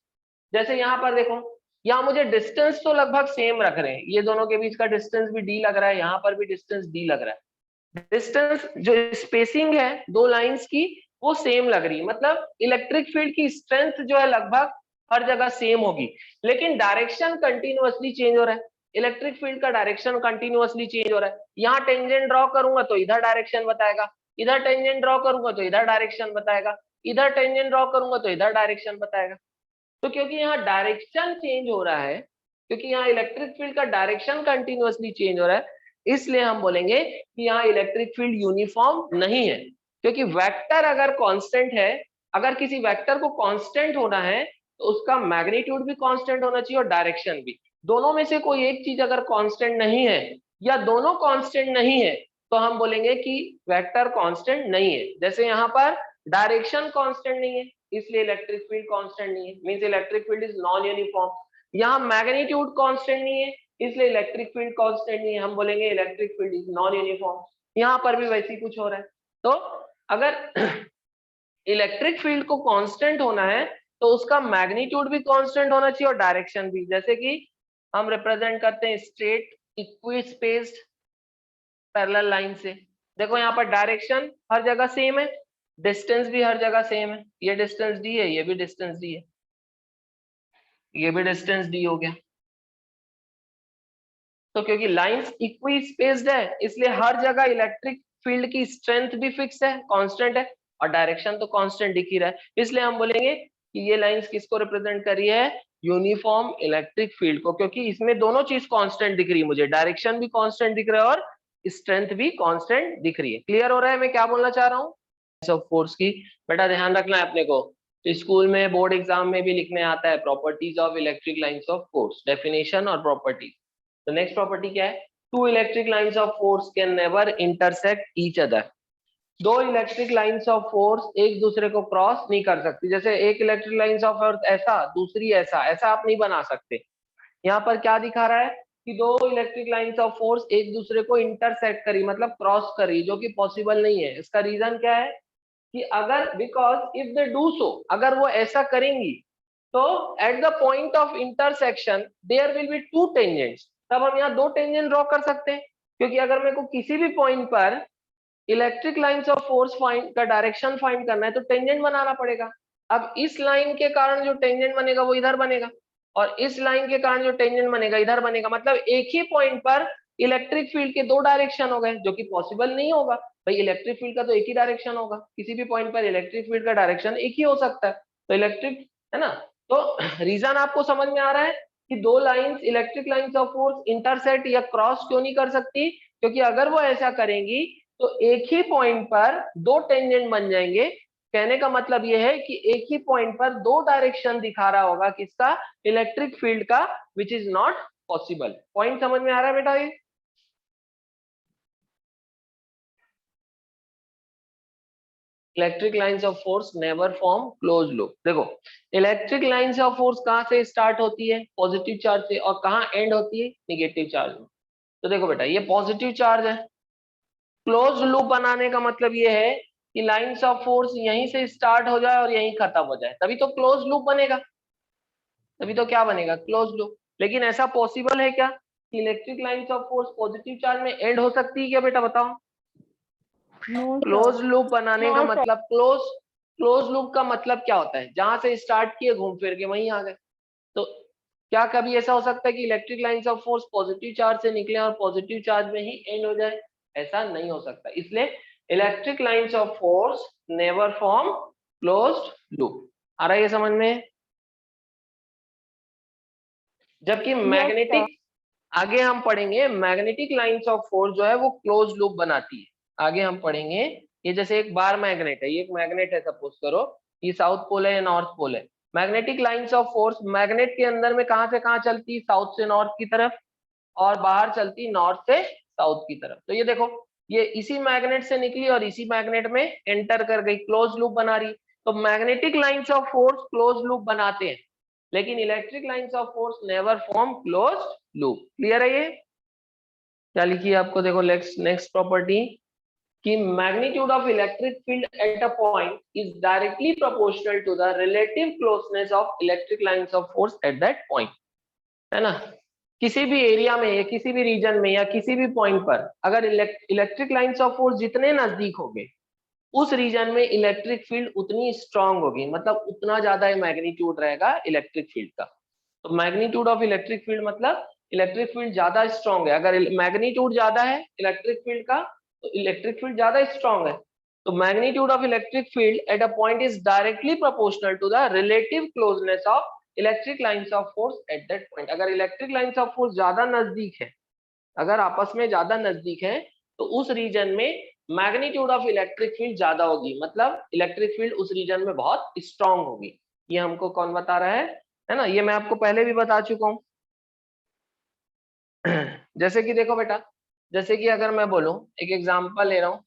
S1: जैसे यहाँ पर देखो, यहाँ मुझे डिस्टेंस तो लगभग सेम रख रहे हैं, ये दोनों के बीच का डिस्टेंस भी डी लग रहा है, यहाँ पर भी डिस्टेंस डी लग रहा है। डिस्टेंस जो स्पेसिंग है दो लाइंस की वो सेम लग रही है, मतलब इलेक्ट्रिक फील्ड की स्ट्रेंथ जो है लगभग हर जगह सेम होगी, लेकिन डायरेक्शन कंटिन्यूअसली चेंज हो रहा है। इलेक्ट्रिक फील्ड का डायरेक्शन कंटिन्यूअसली चेंज हो रहा है। यहाँ टेंजेंट ड्रॉ करूंगा तो इधर डायरेक्शन बताएगा, इधर टेंजेंट ड्रॉ करूंगा तो इधर डायरेक्शन बताएगा, इधर टेंजेंट ड्रॉ करूंगा तो इधर डायरेक्शन बताएगा। तो क्योंकि यहाँ डायरेक्शन चेंज हो रहा है, क्योंकि यहाँ इलेक्ट्रिक फील्ड का डायरेक्शन कंटिन्यूअसली चेंज हो रहा है, इसलिए हम बोलेंगे कि यहाँ इलेक्ट्रिक फील्ड यूनिफॉर्म नहीं है। क्योंकि वेक्टर अगर कांस्टेंट है अगर किसी वेक्टर को कांस्टेंट होना है तो उसका मैग्नीट्यूड भी कांस्टेंट होना चाहिए और डायरेक्शन भी। दोनों में से कोई एक चीज अगर कांस्टेंट नहीं है या दोनों कांस्टेंट नहीं है तो हम बोलेंगे कि वेक्टर कांस्टेंट नहीं है। जैसे यहाँ पर डायरेक्शन कांस्टेंट नहीं है इसलिए इलेक्ट्रिक फील्ड कांस्टेंट नहीं है, means electric field is non uniform. यहाँ मैग्नीट्यूड कांस्टेंट नहीं है इसलिए इलेक्ट्रिक फील्ड कांस्टेंट नहीं है, हम बोलेंगे electric field is non uniform. यहाँ पर भी वैसे ही कुछ हो रहा है। तो अगर इलेक्ट्रिक फील्ड को कांस्टेंट होना है तो उसका मैग्नीट्यूड भी कांस्टेंट होना चाहिए और डायरेक्शन भी। जैसे कि हम रिप्रेजेंट करते हैं straight equi spaced parallel line से। देखो यहाँ पर डायरेक्शन हर जगह सेम है, डिस्टेंस भी हर जगह सेम है, ये डिस्टेंस डी है, ये भी डिस्टेंस डी है, ये भी डिस्टेंस डी हो गया। तो क्योंकि लाइंस इक्वी स्पेस्ड है इसलिए हर जगह इलेक्ट्रिक फील्ड की स्ट्रेंथ भी फिक्स है, कांस्टेंट है, और डायरेक्शन तो कांस्टेंट दिख ही रहा है। इसलिए हम बोलेंगे कि ये लाइंस किसको रिप्रेजेंट कर रही है, यूनिफॉर्म इलेक्ट्रिक फील्ड को, क्योंकि इसमें दोनों चीज कांस्टेंट दिख रही है मुझे, डायरेक्शन भी कांस्टेंट दिख रहा है और स्ट्रेंथ भी कांस्टेंट दिख रही है। क्लियर हो रहा है मैं क्या बोलना चाह रहा हूँ? ऑफ फोर्स की बेटा ध्यान रखना है अपने को, तो स्कूल में बोर्ड एग्जाम में भी लिखने आता है properties of electric lines of force, definition और प्रॉपर्टीज। तो नेक्स्ट प्रॉपर्टी क्या है, two electric lines of force can never intersect each other. दो इलेक्ट्रिक लाइंस ऑफ फोर्स एक दूसरे को क्रॉस नहीं कर सकती। जैसे एक इलेक्ट्रिक लाइंस ऑफ फोर्स ऐसा, दूसरी ऐसा, ऐसा आप नहीं बना सकते। यहाँ पर क्या दिखा रहा है कि दो इलेक्ट्रिक लाइंस ऑफ फोर्स एक दूसरे को इंटरसेक्ट करी, मतलब क्रॉस करी, जो कि पॉसिबल नहीं है। इसका रीजन क्या है कि अगर, because if they do so, अगर वो ऐसा करेंगी तो at the point of intersection there will be two tangents, तब हम यहाँ दो टेंजेंट ड्रॉ कर सकते हैं। क्योंकि अगर मेरे को किसी भी पॉइंट पर electric lines of force find का डायरेक्शन फाइंड करना है तो टेंजेंट बनाना पड़ेगा। अब इस लाइन के कारण जो टेंजेंट बनेगा वो इधर बनेगा और इस लाइन के कारण जो टेंजेंट बनेगा इधर बनेगा, मतलब एक ही पॉइंट पर इलेक्ट्रिक फील्ड के दो डायरेक्शन हो गए, जो कि पॉसिबल नहीं होगा। भाई इलेक्ट्रिक फील्ड का तो एक ही डायरेक्शन होगा, किसी भी पॉइंट पर इलेक्ट्रिक फील्ड का डायरेक्शन एक ही हो सकता है, तो इलेक्ट्रिक है ना। तो रीजन आपको समझ में आ रहा है कि दो lines, electric lines of force intersect या क्रॉस क्यों नहीं कर सकती, क्योंकि अगर वो ऐसा करेंगी तो एक ही पॉइंट पर दो टेंजेंट बन जाएंगे। कहने का मतलब यह है कि एक ही पॉइंट पर दो डायरेक्शन दिखा रहा होगा किसका, इलेक्ट्रिक फील्ड का, which is not possible. Point समझ में आ रहा है बेटा? ये electric lines of force never form close loop. देखो इलेक्ट्रिक लाइंस ऑफ फोर्स कहां से स्टार्ट होती है, पॉजिटिव चार्ज से, और कहां एंड होती है, निगेटिव चार्ज में। तो देखो बेटा ये पॉजिटिव चार्ज है, क्लोज लूप बनाने का मतलब ये है कि लाइंस ऑफ फोर्स यहीं से स्टार्ट हो जाए और यहीं खत्म हो जाए, तभी तो क्लोज लूप बनेगा, तभी तो क्या बनेगा, क्लोज लूप। लेकिन ऐसा पॉसिबल है क्या कि electric lines of force positive charge में एंड हो सकती है क्या बेटा, बताओ? क्लोज लूप बनाने का मतलब, क्लोज लूप का मतलब क्या होता है, जहां से स्टार्ट किए घूम फिर के वहीं आ गए। तो क्या कभी ऐसा हो सकता है कि electric lines of force positive charge से निकले और पॉजिटिव चार्ज में ही एंड हो जाए? ऐसा नहीं हो सकता। इसलिए electric lines of force never form closed loop. आ रहा है ये समझ में? जबकि मैग्नेटिक, आगे हम पढ़ेंगे मैग्नेटिक लाइंस ऑफ फोर्स जो है वो क्लोज लूप बनाती है, आगे हम पढ़ेंगे। ये जैसे एक बार मैग्नेट है, ये एक मैग्नेट है, सपोज करो ये साउथ पोल है या नॉर्थ पोल है। Magnetic lines of force magnet के अंदर में कहां से कहां चलती, साउथ से नॉर्थ की तरफ, और बाहर चलती नॉर्थ से साउथ की तरफ। तो ये देखो ये इसी मैग्नेट से निकली और इसी मैग्नेट में एंटर कर गई, क्लोज लूप बना रही। तो magnetic lines of force close loop बनाते हैं, लेकिन electric lines of force never form close loop. Clear है ये? क्या लिखिए आपको, देखो नेक्स्ट प्रॉपर्टी कि magnitude of electric field at a point is directly proportional to the relative closeness of electric lines of force at that point, है ना। किसी भी एरिया में या किसी भी रीजन में या किसी भी पॉइंट पर अगर इलेक्ट्रिक लाइंस ऑफ फोर्स जितने नजदीक होंगे उस रीजन में इलेक्ट्रिक फील्ड उतनी स्ट्रांग होगी, मतलब उतना ज्यादा मैग्नीट्यूड रहेगा इलेक्ट्रिक फील्ड का। तो मैग्नीट्यूड ऑफ इलेक्ट्रिक फील्ड मतलब इलेक्ट्रिक फील्ड ज्यादा स्ट्रांग है। अगर मैग्नीट्यूड ज्यादा है इलेक्ट्रिक फील्ड का तो इलेक्ट्रिक फील्ड ज्यादा स्ट्रांग है। तो magnitude of electric field at a point is directly proportional to the relative closeness of electric lines of force at that point. अगर इलेक्ट्रिक लाइंस ऑफ फोर्स ज्यादा नजदीक है, अगर आपस में ज्यादा नजदीक है, तो उस रीजन में मैग्नीट्यूड ऑफ इलेक्ट्रिक फील्ड ज्यादा होगी, मतलब इलेक्ट्रिक फील्ड उस रीजन में बहुत स्ट्रांग होगी। ये हमको कौन बता रहा है ना, ये मैं आपको पहले भी बता चुका हूं। जैसे कि देखो बेटा, जैसे कि अगर मैं बोलूं, एक एग्जांपल ले रहा हूं,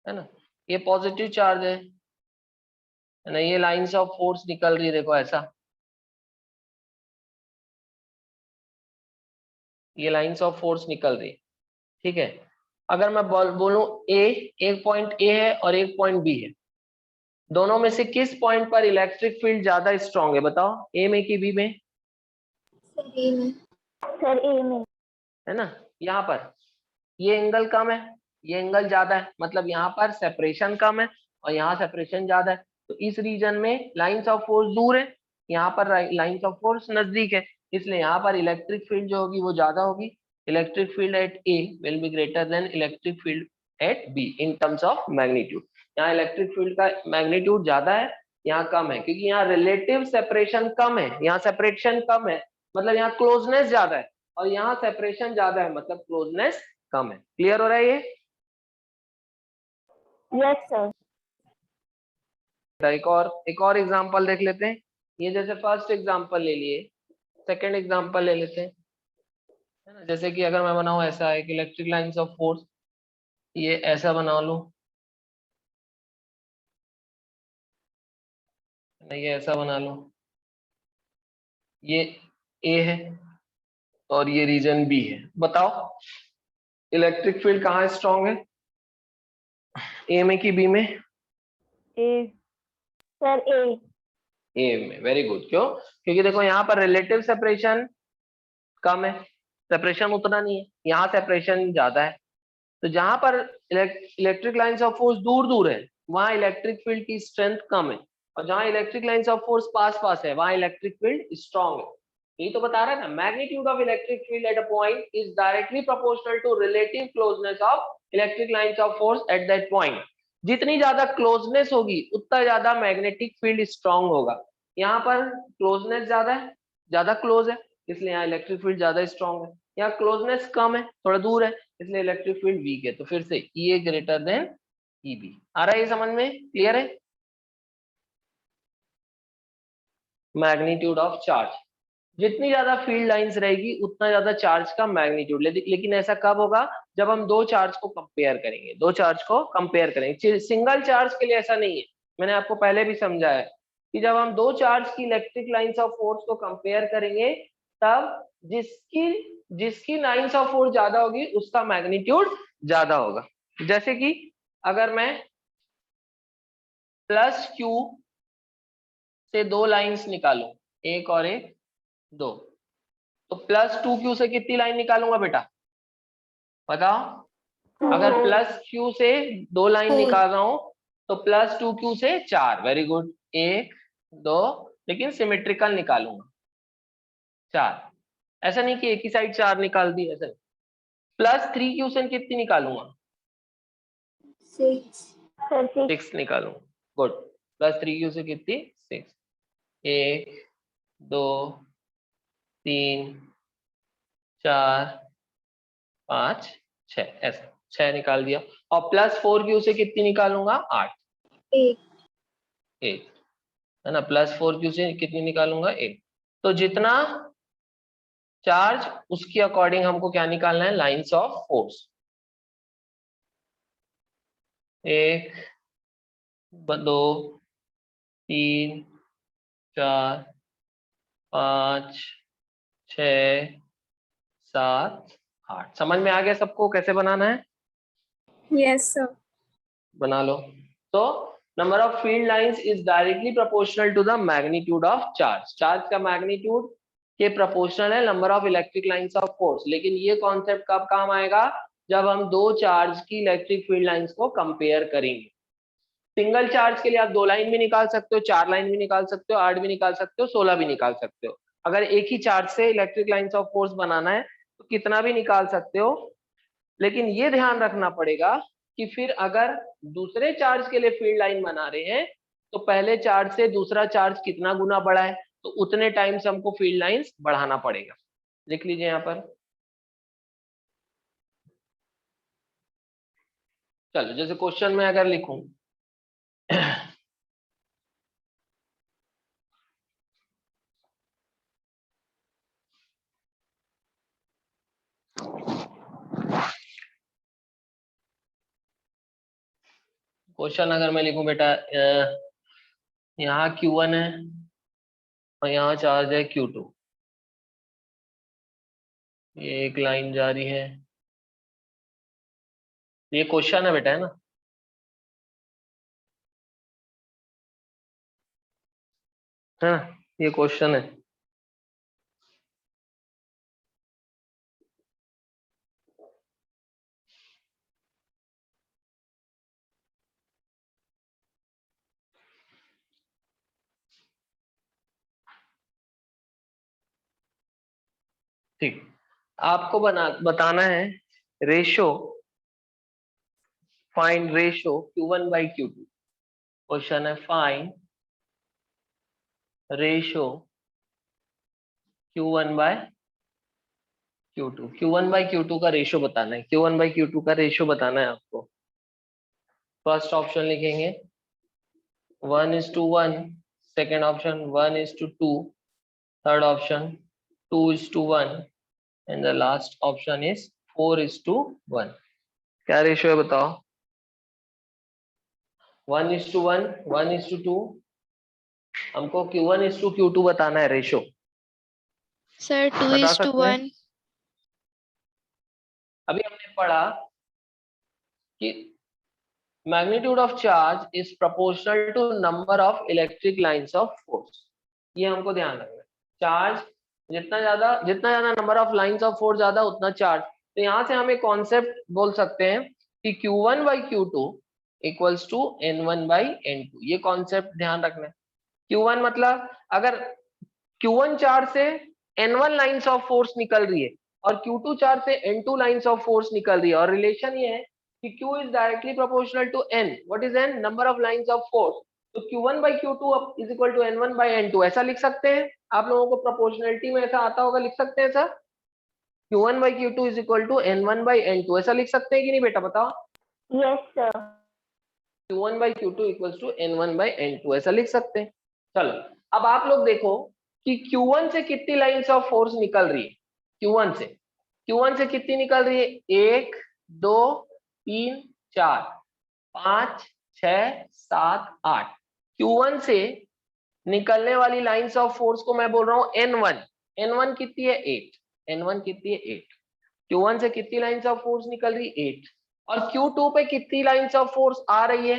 S1: है ना, ये पॉजिटिव चार्ज है ना, ये लाइंस ऑफ फोर्स निकल रही है, देखो ऐसा, ये लाइंस ऑफ फोर्स निकल रही है, ठीक है। अगर मैं बोलूं ए, एक पॉइंट ए है और एक पॉइंट बी है, दोनों में से किस पॉइंट पर इलेक्ट्रिक फील्ड ज्यादा स्ट्रांग है, बताओ, ए में कि बी में?
S2: सर ए में।
S1: है ना, यहाँ पर ये एंगल कम है, ये एंगल ज्यादा है, मतलब यहाँ पर सेपरेशन कम है और यहाँ सेपरेशन ज्यादा है, तो इस रीजन में लाइंस ऑफ फोर्स दूर है, यहाँ पर लाइंस ऑफ फोर्स नजदीक है, इसलिए यहाँ पर इलेक्ट्रिक फील्ड जो होगी वो ज्यादा होगी। Electric field eight A will be greater than electric field eight be in terms of magnitude. यहाँ इलेक्ट्रिक फील्ड का मैग्नीट्यूड ज्यादा है, यहाँ कम है, क्योंकि यहाँ रिलेटिव सेपरेशन कम है, यहाँ सेपरेशन कम है, मतलब यहाँ क्लोजनेस ज्यादा है, और यहाँ सेपरेशन ज्यादा है, मतलब क्लोजनेस कम है। क्लियर हो रहा है ये?
S2: Yes sir.
S1: एक और एग्जांपल देख लेते हैं। ये जैसे फर्स्ट एग्जांपल ले लिए, सेकंड एग्जांपल ले लेते हैं, है ना। जैसे कि अगर मैं बनाऊं ऐसा, एक इलेक्ट्रिक लाइंस ऑफ फोर्स, ये ऐसा बना लूं, ये ऐसा बना लूं, ये ए है और ये रीजन बी है, बताओ इलेक्ट्रिक फील्ड कहाँ स्ट्रांग है, ए में कि बी में?
S2: ए। सर ए।
S1: ए में, वेरी गुड। क्यों? क्योंकि देखो यहाँ पर रिलेटिव सेपरेशन कम है, सेपरेशन उतना नहीं है, यहाँ सेपरेशन ज्यादा है, तो जहां पर इलेक्ट्रिक लाइंस ऑफ फोर्स दूर दूर है वहां इलेक्ट्रिक फील्ड की स्ट्रेंथ कम है, और जहां electric lines of force pass पास है वहां इलेक्ट्रिक फील्ड स्ट्रांग है। यही तो बता रहा है ना, magnitude of electric field at a point is directly proportional to relative closeness of electric lines of force at that point. जितनी ज्यादा क्लोजनेस होगी उतना ज्यादा मैग्नेटिक फील्ड स्ट्रांग होगा। यहाँ पर क्लोजनेस ज्यादा है, ज्यादा क्लोज है, इसलिए यहाँ इलेक्ट्रिक फील्ड ज्यादा स्ट्रांग है। यहाँ क्लोजनेस कम है, थोड़ा दूर है, इसलिए इलेक्ट्रिक फील्ड वीक है। तो फिर से ई ए ग्रेटर देन ई बी। आ रहा है ये समझ में? क्लियर है? मैग्नीट्यूड ऑफ चार्ज, जितनी ज्यादा फील्ड लाइंस रहेगी उतना ज्यादा चार्ज का मैग्नीट्यूड, लेकिन ऐसा कब होगा? जब हम दो चार्ज को कंपेयर करेंगे, दो चार्ज को कंपेयर करेंगे। सिंगल चार्ज के लिए ऐसा नहीं है, मैंने आपको पहले भी समझाया है कि जब हम दो चार्ज की इलेक्ट्रिक लाइंस ऑफ फोर्स को कंपेयर करेंगे, तब जिसकी जिसकी लाइंस ऑफ फोर्स ज्यादा होगी उसका मैग्नीट्यूड ज्यादा होगा। जैसे कि अगर मैं प्लस क्यू से दो लाइंस निकालूं, एक और एक, दो, तो प्लस टू क्यू से कितनी लाइन निकालूंगा बेटा, बताओ? अगर प्लस क्यू से दो लाइन निकाल रहा हूं तो प्लस टू क्यू से चार, वेरी गुड, एक, दो, लेकिन सिमेट्रिकल निकालूंगा, चार। ऐसा नहीं कि एक ही साइड चार निकाल दी, ऐसा। प्लस थ्री क्यू से कितनी निकालूंगा? सिक्स निकालूंगा, गुड। प्लस थ्री क्यू से कितनी? सिक्स। एक, दो, तीन, चार, पांच, छह, ऐसा छह निकाल दिया। और प्लस फोर क्यू से कितनी निकालूंगा? आठ। एक, है ना, प्लस फोर क्यू से कितनी निकालूंगा? एक। तो जितना चार्ज उसके अकॉर्डिंग हमको क्या निकालना है? Lines of force. एक, दो, तीन, चार, पाँच, छ, सात, आठ। समझ में आ गया सबको कैसे बनाना है?
S2: Yes sir.
S1: बना लो। तो number of field lines is directly proportional to the magnitude of charge. Charge का मैग्नीट्यूड के प्रोपोर्शनल है number of electric lines of force. लेकिन ये कॉन्सेप्ट कब काम आएगा? जब हम दो चार्ज की इलेक्ट्रिक फील्ड लाइंस को कंपेयर करेंगे। सिंगल चार्ज के लिए आप दो लाइन भी निकाल सकते हो, चार लाइन भी निकाल सकते हो, आठ भी निकाल सकते हो, 16 भी निकाल सकते हो। अगर एक ही चार्ज से इलेक्ट्रिक लाइंस ऑफ फोर्स बनाना है तो कितना भी निकाल सकते हो। लेकिन ये ध्यान रखना पड़ेगा कि फिर अगर दूसरे चार्ज के लिए फील्ड लाइन बना रहे हैं तो पहले चार्ज से दूसरा चार्ज कितना गुना बड़ा है, तो उतने टाइम से हमको फील्ड लाइंस बढ़ाना पड़ेगा। लिख लीजिए यहाँ पर। चलो जैसे क्वेश्चन में अगर लिखूं क्वेश्चन अगर मैं लिखूं बेटा यहाँ Q1 है और यहाँ चार्ज है Q2, ये एक लाइन जा रही ये क्वेश्चन है बेटा, है ना? है ना, ये क्वेश्चन है। ठीक, आपको बताना है ratio, find ratio Q1 by Q2। Question है find ratio Q1 by Q2। Q1 by Q2 का रेशो बताना है, Q1 by Q2 का रेशो बताना है आपको। फर्स्ट ऑप्शन लिखेंगे 1:1, second option 1:2, third option 2:1 and the last option is 4:1। क्या रेशियो है बताओ? 1:1, 1:2, हमको Q1:Q2 बताना है रेशियो।
S3: सर
S1: बता सकते हैं?
S3: 2:1।
S1: अभी हमने पढ़ा कि magnitude of charge is proportional to number of electric lines of force. ये हमको ध्यान रखना है। चार्ज जितना ज्यादा number of lines of force ज्यादा उतना चार्ज। तो यहाँ से हम एक कॉन्सेप्ट बोल सकते हैं कि Q1 by Q2 equals to N1 by N2। ये कॉन्सेप्ट ध्यान रखना है। Q1 मतलब अगर Q1 चार्ज से N1 लाइंस ऑफ फोर्स निकल रही है और Q2 चार्ज से N2 लाइंस ऑफ फोर्स निकल रही है, और रिलेशन ये है कि Q is directly proportional to N। What is N? Number of lines of force। तो Q1 by Q2 is equal to N1 by N2। ऐसा लिख सकते हैं? आप लोगों को प्रोपोर्शनलिटी में ऐसा आता होगा, लिख सकते हैं sir? Q1 by Q2 is equal to N1 by N2। ऐसा लिख सकते हैं कि नहीं बेटा, बताओ?
S2: Yes, sir.
S1: Q1 by Q2 equals to N1 by N2 ऐसा लिख सकते हैं। चलो अब आप लोग देखो कि Q1 से कितनी लाइंस ऑफ फोर्स निकल रही है। Q1 से कितनी निकल रही है? 1 2 3 4 5 6 7 8। Q1 से निकलने वाली लाइंस ऑफ फोर्स को मैं बोल रहा हूँ N1। N1 कितनी है? 8। N1 कितनी है? 8। Q1 से कितनी लाइंस ऑफ फोर्स निकल रही? 8। और Q2 पे कितनी लाइंस ऑफ फोर्स आ रही है?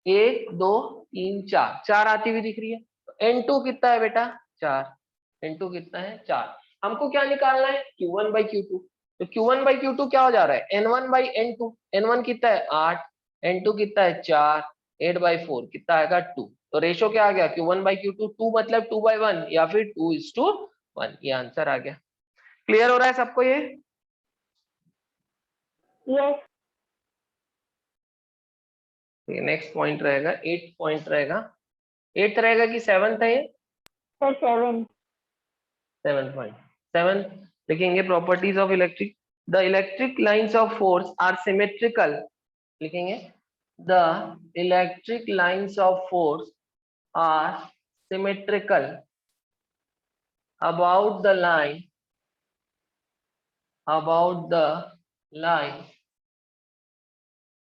S1: 1 2 3 4, 4 आती हुई दिख रही है। तो N2 कितना है बेटा? 4। N2 कितना है? 4। हमको क्या निकालना है? Q1 by Q2। तो Q1 by Q2 क्या हो जा रहा है? N1 by N2। N1 कितना है? 8। N2 कितना है? 4। 8/4 कितना आएगा? 2। तो रेशो क्या आ गया? Q1 by Q2 2 मतलब 2/1 या फिर 2:1। ये आंसर आ गया। क्लियर हो रहा है सबको ये?
S2: Yes,
S1: नेक्स्ट पॉइंट रहेगा 8th पॉइंट रहेगा। 8th रहेगा कि 7th है ये?
S2: sir. 7.
S1: 7th point. 7th लिखेंगे properties of electric. The electric lines of force are symmetrical. लिखेंगे the electric lines of force are symmetrical about the line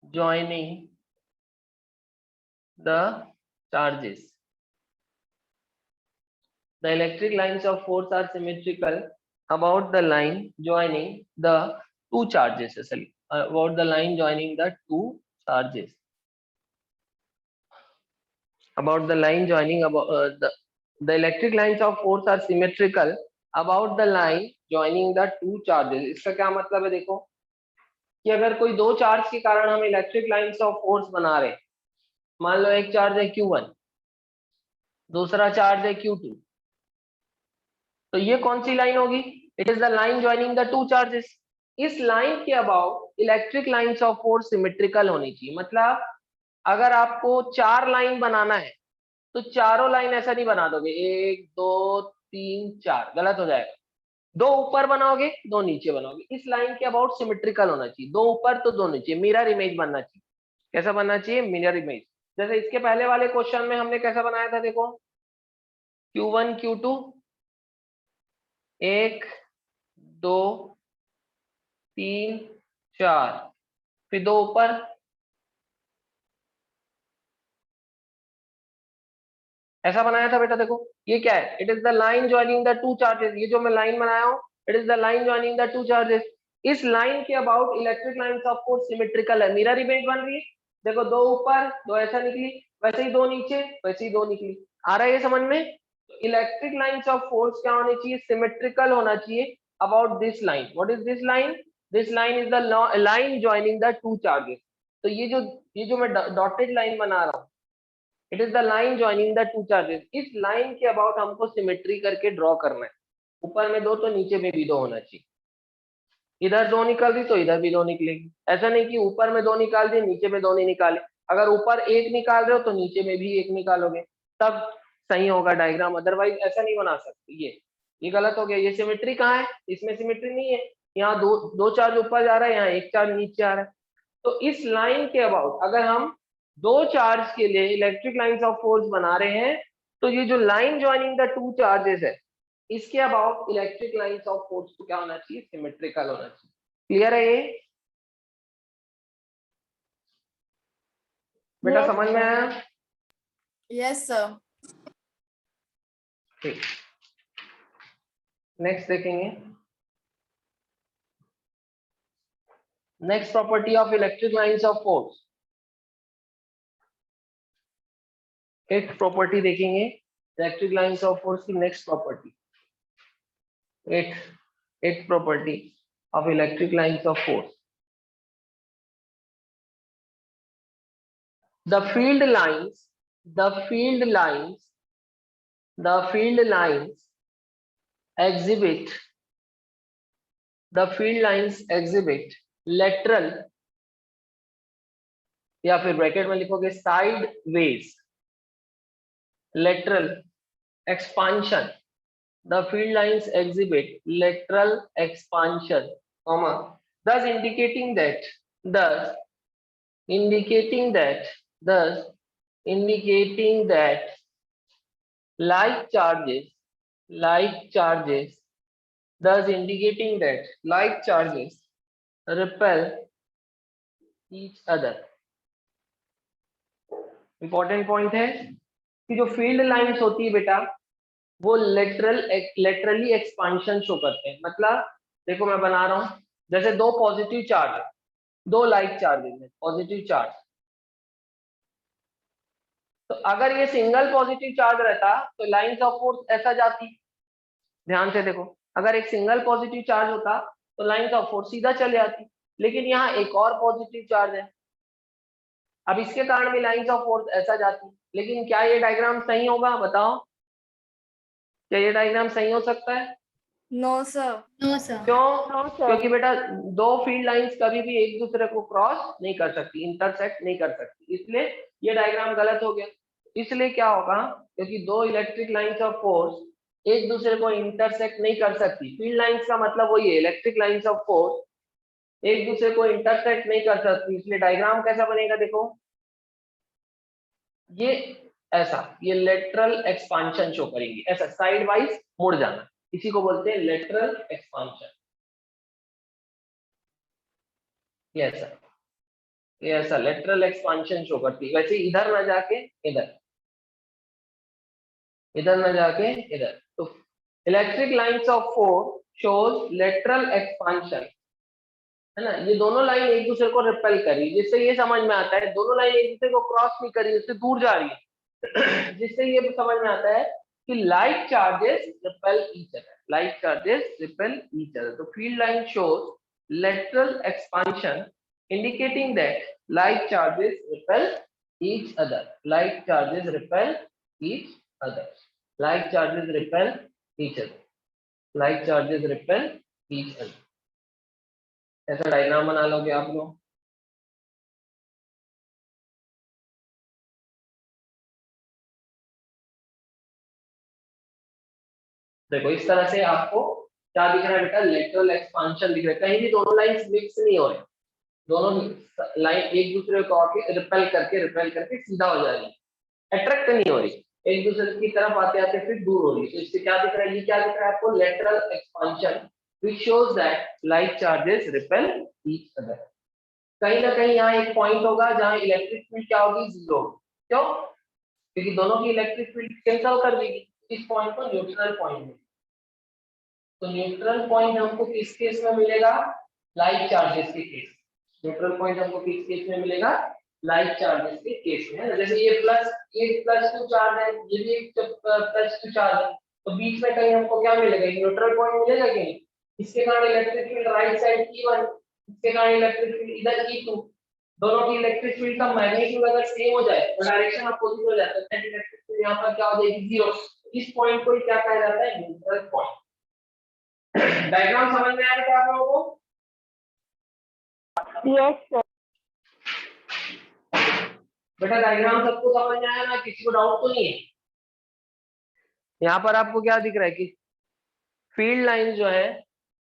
S1: joining the charges। The electric lines of force are symmetrical about the line joining the two charges। About the line joining the two charges। About the line joining the electric lines of force are symmetrical about the line joining the two charges। इसका क्या मतलब है? देखो कि अगर कोई दो charge के कारण हम इलेक्ट्रिक लाइंस ऑफ फोर्स बना रहे, मान लो एक चार्ज है Q1, दूसरा चार्ज है Q2, तो ये कौन सी लाइन होगी? It is the line joining the two charges. इस लाइन के about electric lines of force symmetrical होनी चाहिए। मतलब अगर आपको 4 लाइन बनाना है तो चारों लाइन ऐसा नहीं बना दोगे 1 2 3 4, गलत हो जाएगा। दो ऊपर बनाओगे, दो नीचे बनाओगे। इस लाइन के अबाउट सिमेट्रिकल होना चाहिए, दो ऊपर तो दो नीचे, मिरर इमेज बनना चाहिए। कैसा बनना चाहिए? Mirror image. जैसे इसके पहले वाले क्वेश्चन में हमने कैसा बनाया था, देखो Q1 Q2, एक, दो, तीन, चार, फिर दो ऊपर, ऐसा बनाया था बेटा। देखो ये क्या है, it is the line joining the two charges. ये जो मैं लाइन बनाया हूँ, it is the line joining the two charges. इस लाइन के about electric lines of force symmetrical है, मिरर इमेज बन रही है। देखो दो ऊपर, दो ऐसा निकली, वैसे ही दो नीचे, वैसे ही दो निकली। आ रहा है ये समझ में? तो इलेक्ट्रिक लाइंस ऑफ फोर्स क्या होनी चाहिए? सिमेट्रिकल होना चाहिए about this line. What is this line? This line is the line joining the two charges. तो ये जो मैं डॉटेड लाइन बना रहा हूँ, it is the line joining the two charges. इस लाइन के अबाउट हमको सिमेट्री करके ड्रॉ करना है। ऊपर में दो तो नीचे में भी दो होना चाहिए। इधर दो निकल रही तो इधर भी दो निकलेगी। ऐसा नहीं कि ऊपर में दो निकाल दिए, नीचे में दो नहीं निकाले। अगर ऊपर एक निकाल रहे हो तो नीचे में भी एक निकालोगे, तब सही होगा डायग्राम। अदरवाइज ऐसा नहीं बना सकते। ये गलत हो गया। ये सिमेट्री कहाँ है? इसमें सिमेट्री नहीं है। यहाँ दो दो चार्ज ऊपर जा रहा है, यहाँ एक चार्ज नीचे आ रहा है। तो इस लाइन के अबाउट अगर हम दो चार्ज के लिए इलेक्ट्रिक लाइंस ऑफ फोर्स बना रहे हैं, तो ये जो line joining the two charges है, इसके about electric lines of force को क्या होना चाहिए? सिमेट्रिकल होना चाहिए। क्लियर है ये बेटा?
S2: Yes,
S1: समझ में आया?
S4: Yes sir.
S1: ठीक, नेक्स्ट देखेंगे। Next property of electric lines of force, एक प्रॉपर्टी देखेंगे इलेक्ट्रिक लाइंस ऑफ फोर्स की। नेक्स्ट प्रॉपर्टी, एक property of electric lines of force. The field lines, the field lines, the field lines exhibit, the field lines exhibit lateral, या फिर bracket में लिखोगे side ways lateral expansion. The field lines exhibit lateral expansion, comma, thus indicating that, thus indicating that, thus indicating that like charges, thus indicating that like charges repel each other. Important point है कि जो field lines होती है बेटा, वो laterally expansion show करते हैं। मतलब देखो मैं बना रहा हूं, जैसे दो पॉजिटिव चार्ज है, दो लाइक चार्जेस है, पॉजिटिव चार्ज। तो अगर ये सिंगल पॉजिटिव चार्ज रहता तो लाइंस ऑफ फोर्स ऐसा जाती। ध्यान से देखो, अगर एक सिंगल पॉजिटिव चार्ज होता तो लाइंस ऑफ फोर्स सीधा चले जाती, लेकिन यहाँ एक और पॉजिटिव चार्ज है, अब इसके कारण भी लाइंस ऑफ फोर्स ऐसा जाती। लेकिन क्या ये डायग्राम सही होगा? बताओ, क्या ये डायग्राम सही हो सकता है?
S4: No sir.
S3: No, sir.
S1: क्यों?
S2: no sir.
S1: क्योंकि बेटा दो फील्ड लाइंस कभी भी एक दूसरे को क्रॉस नहीं कर सकती, इंटरसेक्ट नहीं कर सकती, इसलिए ये डायग्राम गलत हो गया। इसलिए क्या होगा, क्योंकि दो इलेक्ट्रिक लाइंस ऑफ फोर्स एक दूसरे को इंटरसेक्ट नहीं कर सकती। फील्ड लाइंस का मतलब वही है, इलेक्ट्रिक लाइंस ऑफ फोर्स एक दूसरे को इंटरसेक्ट नहीं कर सकती, इसलिए डायग्राम कैसा बनेगा? देखो ये ऐसा, ये लेटरल एक्सपांशन शो करेंगे, ऐसा साइड वाइज मुड़ जाना, इसी को बोलते हैं लेटरल एक्सपांशन। ये ऐसा लेटरल एक्सपांशन शो करती है। वैसे इधर ना जाके इधर, इधर ना जाके इधर। तो electric lines of force shows lateral expansion, है ना। ये दोनों लाइन एक दूसरे को रिपेल करी, जिससे ये समझ में आता है दोनों लाइन एक दूसरे को क्रॉस नहीं करी, उससे दूर जा रही है। जिससे ये समझ में आता है कि like charges repel each other, like charges repel each other. तो field line shows lateral expansion indicating that like charges repel each other, like charges repel each other, like charges repel each other, like charges repel each other। ऐसा diagram बना लोगे आप लोग। देखो इस तरह से आपको क्या दिख रहा है बेटा, लेटरल एक्सपांशन दिख रहा है, कहीं भी दोनों लाइंस मिक्स नहीं हो रहे, दोनों लाइन एक दूसरे को आके रिपेल करके सीधा हो जा रही है, अट्रैक्ट नहीं हो रही, एक दूसरे की तरफ आते आते फिर दूर हो रही है। तो इससे क्या दिख रहा है, ये क्या दिख रहा है आपको, lateral expansion which shows that like charges repel each other। कहीं ना कहीं यहाँ एक पॉइंट होगा जहाँ इलेक्ट्रिक फील्ड क्या होगी, जीरो। क्यों, क्योंकि दोनों की इलेक्ट्रिक फील्ड कैंसिल कर देगी, इस पॉइंट को न्यूट्रल पॉइंट में। तो न्यूट्रल पॉइंट हमको किस केस में मिलेगा, लाइक चार्जेस के केस। न्यूट्रल पॉइंट हमको किस केस में मिलेगा, लाइक चार्जेस के केस में, है ना। जैसे ये प्लस टू चार्ज है, ये भी एक प्लस टू चार्ज है, तो बीच में कहीं हमको क्या मिलेगा, न्यूट्रल पॉइंट मिलेगा कहीं। इसके कारण electric field right side E1, इसके कारण इलेक्ट्रिक फील्ड इधर E2, दोनों की इलेक्ट्रिक फील्ड का मैग्नीट्यूड अगर सेम हो जाए तो डायरेक्शन अपोजिट हो जाता है, तो इलेक्ट्रिक फील्ड यहाँ पर क्या हो जाएगी, जीरो। इस पॉइंट को क्या कहा जाता है, न्यूट्रल पॉइंट। डायग्राम समझ में आया क्या आप लोगों को?
S2: Yes, sir.
S1: बेटा डायग्राम सबको समझ में आया ना, किसी को डाउट तो नहीं है? यहाँ पर आपको क्या दिख रहा है कि फील्ड लाइन जो है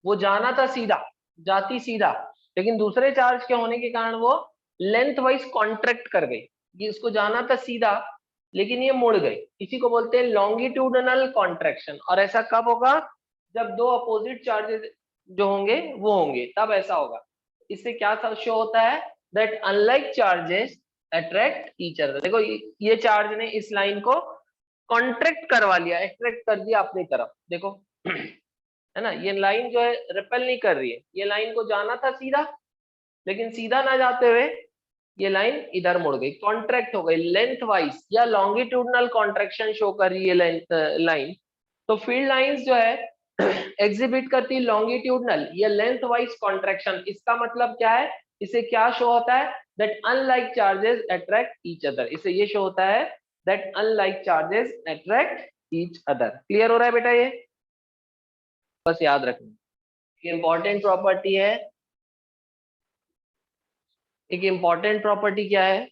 S1: वो जाना था सीधा, जाती सीधा, लेकिन दूसरे चार्ज के होने के कारण वो लेंथ वाइज कॉन्ट्रैक्ट कर गई। ये इसको जाना था सीधा लेकिन ये मुड़ गई, इसी को बोलते हैं लॉन्गिट्यूडनल कॉन्ट्रैक्शन। और ऐसा कब होगा, जब दो अपोजिट चार्जेस जो होंगे वो होंगे, तब ऐसा होगा। इससे क्या शो होता है, that unlike charges attract each other. देखो ये चार्ज ने इस लाइन को कॉन्ट्रैक्ट करवा लिया, अट्रैक्ट कर दिया अपनी तरफ, देखो है ना। ये लाइन जो है रिपेल नहीं कर रही है, ये लाइन को जाना था सीधा, लेकिन सीधा ना जाते हुए ये लाइन इधर मुड़ गई, कॉन्ट्रैक्ट हो गई लेंथ वाइज, या लॉन्गिट्यूडनल कॉन्ट्रैक्शन शो कर रही है लाइन। तो फील्ड लाइंस जो है एग्जिबिट करती है लॉन्गिट्यूडनल या लेंथ वाइज कॉन्ट्रैक्शन। इसका मतलब क्या है, इसे क्या शो होता है, that unlike charges attract each other. इसे ये शो होता है that unlike charges attract each other. Clear हो रहा है बेटा, ये बस याद रखना। इंपॉर्टेंट प्रॉपर्टी है, एक इंपॉर्टेंट प्रॉपर्टी क्या है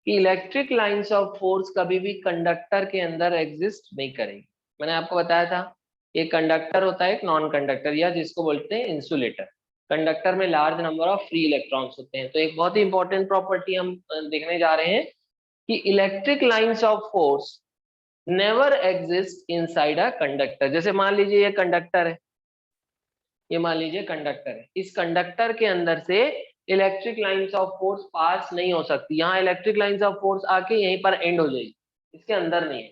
S1: कि इलेक्ट्रिक लाइंस ऑफ फोर्स कभी भी कंडक्टर के अंदर एग्जिस्ट नहीं करेगी। मैंने आपको बताया था एक कंडक्टर होता है, एक नॉन कंडक्टर, या जिसको बोलते हैं इंसुलेटर। कंडक्टर में large number of free electrons होते हैं। तो एक बहुत ही इंपॉर्टेंट प्रॉपर्टी हम देखने जा रहे हैं कि electric lines of force never exist inside a conductor. जैसे मान लीजिए ये कंडक्टर है, ये मान लीजिए कंडक्टर है, इस कंडक्टर के अंदर से electric lines of force pass नहीं हो सकती। यहाँ इलेक्ट्रिक लाइंस ऑफ फोर्स आके यहीं पर एंड हो जाएगी, इसके अंदर नहीं है।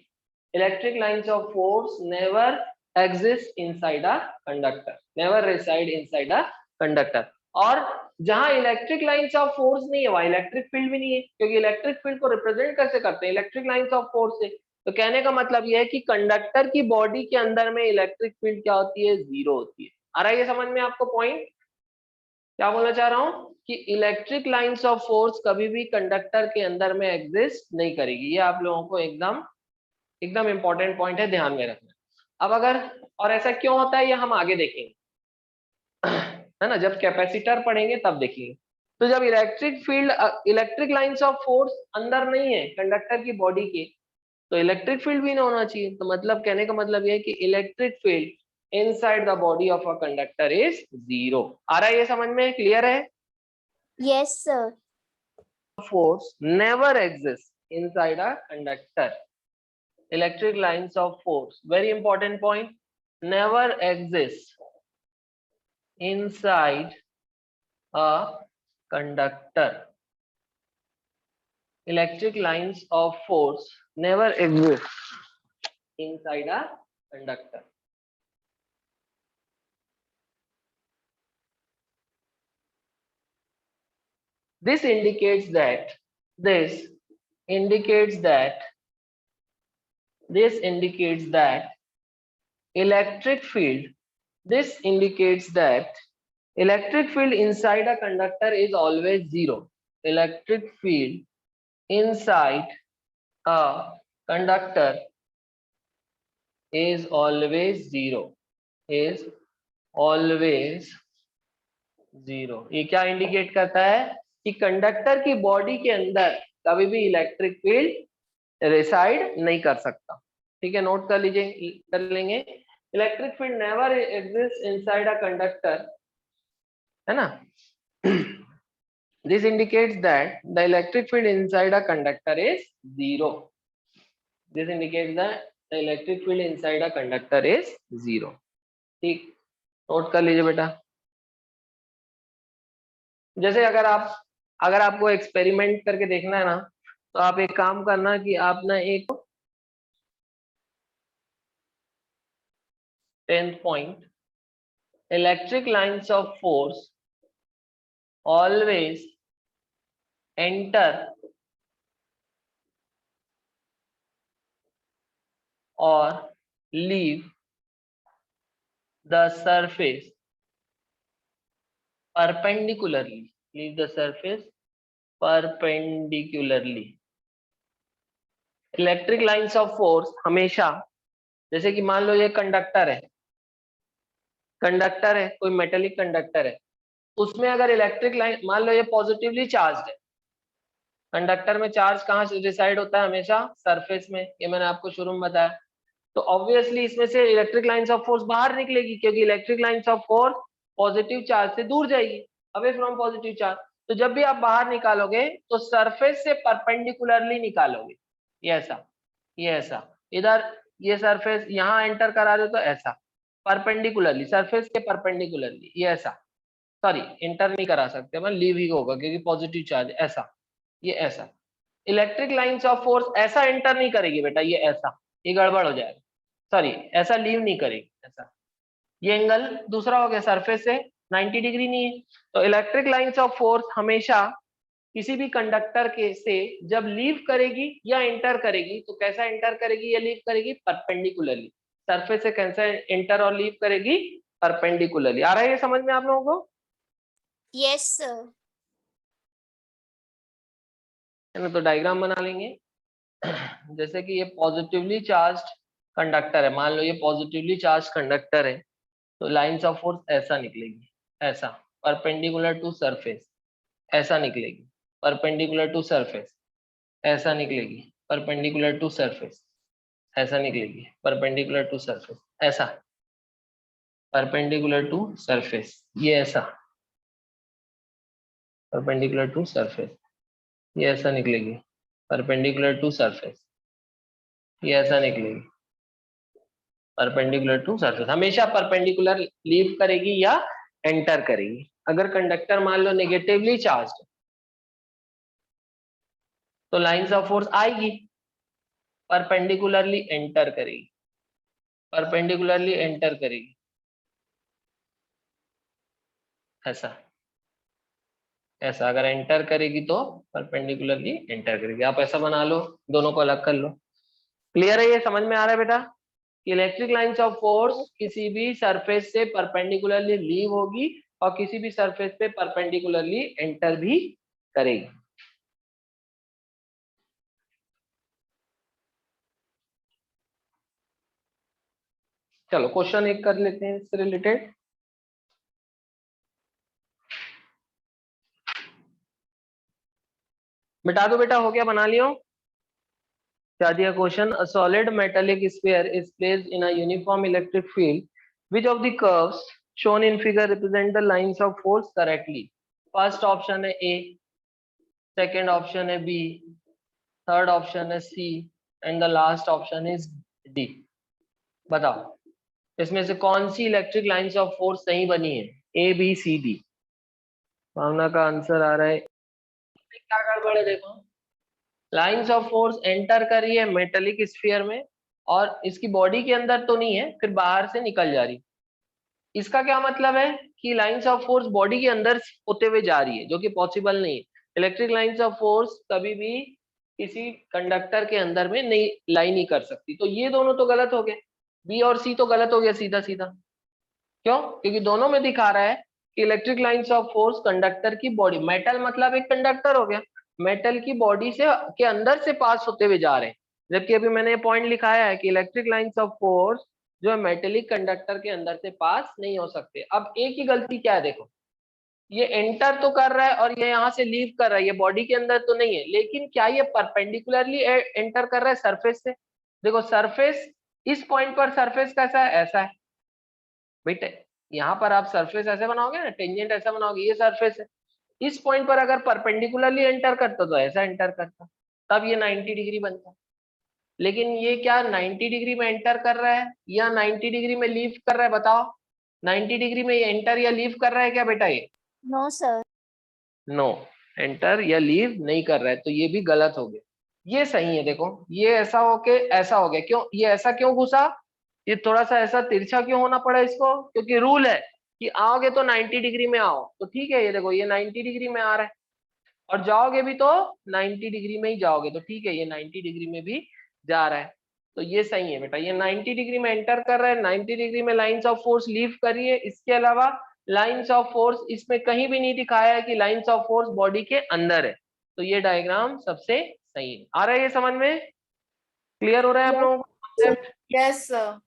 S1: Electric lines of force never exist inside a conductor, never reside inside a conductor. और जहां इलेक्ट्रिक लाइंस ऑफ फोर्स नहीं है वहां इलेक्ट्रिक फील्ड भी नहीं है, क्योंकि इलेक्ट्रिक फील्ड को रिप्रेजेंट कैसे करते हैं, इलेक्ट्रिक लाइंस ऑफ फोर्स से। तो कहने का मतलब यह है कि कंडक्टर की बॉडी के अंदर में इलेक्ट्रिक फील्ड क्या होती है, जीरो होती है। आ रहा है ये समझ में आपको पॉइंट? क्या बोलना चाह रहा हूं कि इलेक्ट्रिक लाइंस ऑफ फोर्स कभी भी कंडक्टर के अंदर में एग्जिस्ट नहीं करेगी। ये आप लोगों को एकदम इंपॉर्टेंट पॉइंट है, ध्यान में रखना। अब अगर और ऐसा क्यों होता है ये हम आगे देखेंगे, है ना, जब कैपेसिटर पढ़ेंगे तब देखेंगे। तो जब इलेक्ट्रिक लाइंस ऑफ फोर्स अंदर नहीं है कंडक्टर की बॉडी के, तो इलेक्ट्रिक फील्ड भी ना होना चाहिए। तो मतलब कहने का मतलब ये है कि electric field inside the body of a conductor is zero. आ रहा है ये समझ में, क्लियर है?
S2: Yes, sir.
S1: Force never exists inside a conductor. Electric lines of force, very important point, never exists inside a conductor. Electric lines of force never exist inside a conductor. This indicates that electric field inside a conductor is always zero. Electric field inside a conductor is always zero. ये क्या indicate करता है कि conductor की body के अंदर कभी भी इलेक्ट्रिक फील्ड रिसाइड नहीं कर सकता। ठीक है, नोट कर लीजिए, कर लेंगे। Electric field never exist inside a conductor, है ना. This indicates that the electric field inside a conductor is zero. This indicates that the electric field inside a conductor is zero. ठीक, नोट कर लीजिए बेटा. जैसे अगर आपको एक्सपेरिमेंट करके देखना है ना, तो आप एक काम करना कि आप ना एक 10th point, electric lines of force always enter or leave the surface perpendicularly. Leave the surface perpendicularly. Electric lines of force हमेशा, जैसे कि मान लो ये कंडक्टर है, कोई मेटेलिक कंडक्टर है, उसमें अगर इलेक्ट्रिक लाइन, मान लो ये पॉजिटिवली चार्ज्ड है, कंडक्टर में चार्ज कहाँ से रिसाइड होता है? हमेशा सरफेस में, ये मैंने आपको शुरू में बताया. तो ऑब्वियसली इसमें से इलेक्ट्रिक लाइंस ऑफ फोर्स बाहर निकलेगी, क्योंकि electric lines of force positive charge से दूर जाएगी, अवे फ्रॉम पॉजिटिव चार्ज. तो जब भी आप बाहर निकालोगे तो सरफेस से परपेंडिकुलरली निकालोगे. ये ऐसा इधर ये सरफेस यहाँ एंटर करा रहे हो तो ऐसा परपेंडिकुलरली, सरफेस के परपेंडिकुलरली, ये ऐसा, सॉरी एंटर नहीं करा सकते, मैं लीव ही होगा क्योंकि पॉजिटिव चार्ज. ऐसा, ये ऐसा. इलेक्ट्रिक लाइंस ऑफ फोर्स ऐसा एंटर नहीं करेगी बेटा, ये ऐसा, ये गड़बड़ हो जाएगा, सॉरी ऐसा लीव नहीं करेगी, ऐसा. ये एंगल दूसरा हो गया, सरफेस से 90 डिग्री नहीं है. तो इलेक्ट्रिक लाइंस ऑफ फोर्स हमेशा किसी भी कंडक्टर के से जब लीव करेगी या एंटर करेगी, तो कैसा एंटर करेगी या लीव करेगी? परपेंडिकुलरली. सरफेस से कैसा एंटर और लीव करेगी? परपेंडिकुलरली. आ रहा है ये समझ में आप लोगों को?
S2: Yes, sir.
S1: है ना. तो डायग्राम बना लेंगे. जैसे कि ये पॉजिटिवली चार्ज्ड कंडक्टर है, मान लो ये पॉजिटिवली चार्ज कंडक्टर है, तो लाइंस ऑफ फोर्स ऐसा निकलेगी, ऐसा परपेंडिकुलर टू सरफेस, ऐसा निकलेगी परपेंडिकुलर टू सरफेस, ऐसा निकलेगी परपेंडिकुलर टू सरफेस, ऐसा निकलेगी परपेंडिकुलर टू सरफेस, ऐसा परपेंडिकुलर टू सरफेस, ये ऐसा परपेंडिकुलर टू सरफेस, ये ऐसा निकलेगी परपेंडिकुलर टू सरफेस, ये ऐसा निकलेगी परपेंडिकुलर टू सरफेस. हमेशा परपेंडिकुलर लीव करेगी या एंटर करेगी. अगर कंडक्टर मान लो नेगेटिवली चार्ज्ड, तो लाइंस ऑफ फोर्स आएगी, परपेंडिकुलरली एंटर करेगी, परपेंडिकुलरली एंटर करेगी, ऐसा ऐसा. अगर एंटर करेगी तो परपेंडिकुलरली एंटर करेगी. आप ऐसा बना लो, दोनों को अलग कर लो. क्लियर है? ये समझ में आ रहा है बेटा? इलेक्ट्रिक लाइंस ऑफ फोर्स किसी भी सरफेस से परपेंडिकुलरली लीव होगी और किसी भी सरफेस पे परपेंडिकुलरली एंटर भी करेगी. चलो क्वेश्चन एक कर लेते हैं इससे रिलेटेड. मिटा दो बेटा, हो गया, बना लियो. क्या दिया question? A solid metallic sphere is placed in a uniform electric field, which of the curves shown in figure represent the lines of force correctly? First option है ए, सेकंड ऑप्शन है बी, थर्ड ऑप्शन है C and the last option is D. बताओ इसमें से कौन सी electric lines of force सही बनी है? A B C D. भावना का आंसर आ रहा है. क्या गड़बड़ है? देखो, लाइंस ऑफ फोर्स एंटर कर रही है मेटेलिक स्फीयर में और इसकी बॉडी के अंदर तो नहीं है, फिर बाहर से निकल जा रही. इसका क्या मतलब है? कि लाइंस ऑफ फोर्स बॉडी के अंदर होते हुए जा रही है, जो कि पॉसिबल नहीं है. इलेक्ट्रिक लाइंस ऑफ फोर्स कभी भी किसी कंडक्टर के अंदर में नहीं लाई नहीं कर सकती. तो ये दोनों तो गलत हो गए, बी और सी तो गलत हो गया सीधा सीधा. क्यों? क्योंकि दोनों में दिखा रहा है कि electric lines of force conductor की बॉडी, मेटल मतलब एक कंडक्टर हो गया, मेटल की बॉडी से के अंदर से पास होते हुए जा रहे हैं. जबकि अभी मैंने पॉइंट लिखाया है कि इलेक्ट्रिक लाइंस ऑफ फोर्स जो है मेटेलिक कंडक्टर के अंदर से पास नहीं हो सकते. अब एक ही गलती क्या है? देखो, ये एंटर तो कर रहा है और ये यहाँ से लीव कर रहा है, ये बॉडी के अंदर तो नहीं है, लेकिन क्या ये परपेंडिकुलरली एंटर कर रहा है सरफेस से? देखो सरफेस, इस पॉइंट पर सरफेस कैसा है? ऐसा है. बेटा यहाँ पर आप सरफेस ऐसे बनाओगे ना, टेंजेंट ऐसा बनाओगे, ये सरफेस है, इस पॉइंट पर अगर परपेंडिकुलरली एंटर करता तो ऐसा एंटर करता, तब ये 90 डिग्री बनता। लेकिन ये क्या 90 डिग्री में एंटर कर रहा है या 90 डिग्री में लीव कर रहा है, बताओ? 90 डिग्री में ये एंटर या लीव कर रहा है क्या बेटा? ये
S2: No, sir.
S1: नो, एंटर या लीव नहीं कर रहा है, तो ये भी गलत हो गया। ये सही है, देखो ये ऐसा होके ऐसा हो गया, क्यों ये ऐसा क्यों घुसा? ये थोड़ा सा ऐसा तिरछा क्यों होना पड़ा इसको? क्योंकि रूल है कि आओगे तो 90 डिग्री में आओ, तो ठीक है, ये देखो ये 90 डिग्री में आ रहा है, और जाओगे भी तो 90 डिग्री में ही जाओगे, तो ठीक है, ये 90 डिग्री में भी जा रहा है, तो ये सही है बेटा। ये 90 डिग्री में एंटर कर रहा है, 90 डिग्री में लाइंस ऑफ फोर्स लीव कर रही है। इसके अलावा लाइंस ऑफ फोर्स इसमें कहीं भी नहीं दिखाया है कि लाइंस ऑफ फोर्स बॉडी के अंदर है, तो ये डायग्राम सबसे सही है। आ रहा है ये समझ में? क्लियर हो रहा है आप
S2: Yes.
S1: लोगों को?
S4: Yes, sir.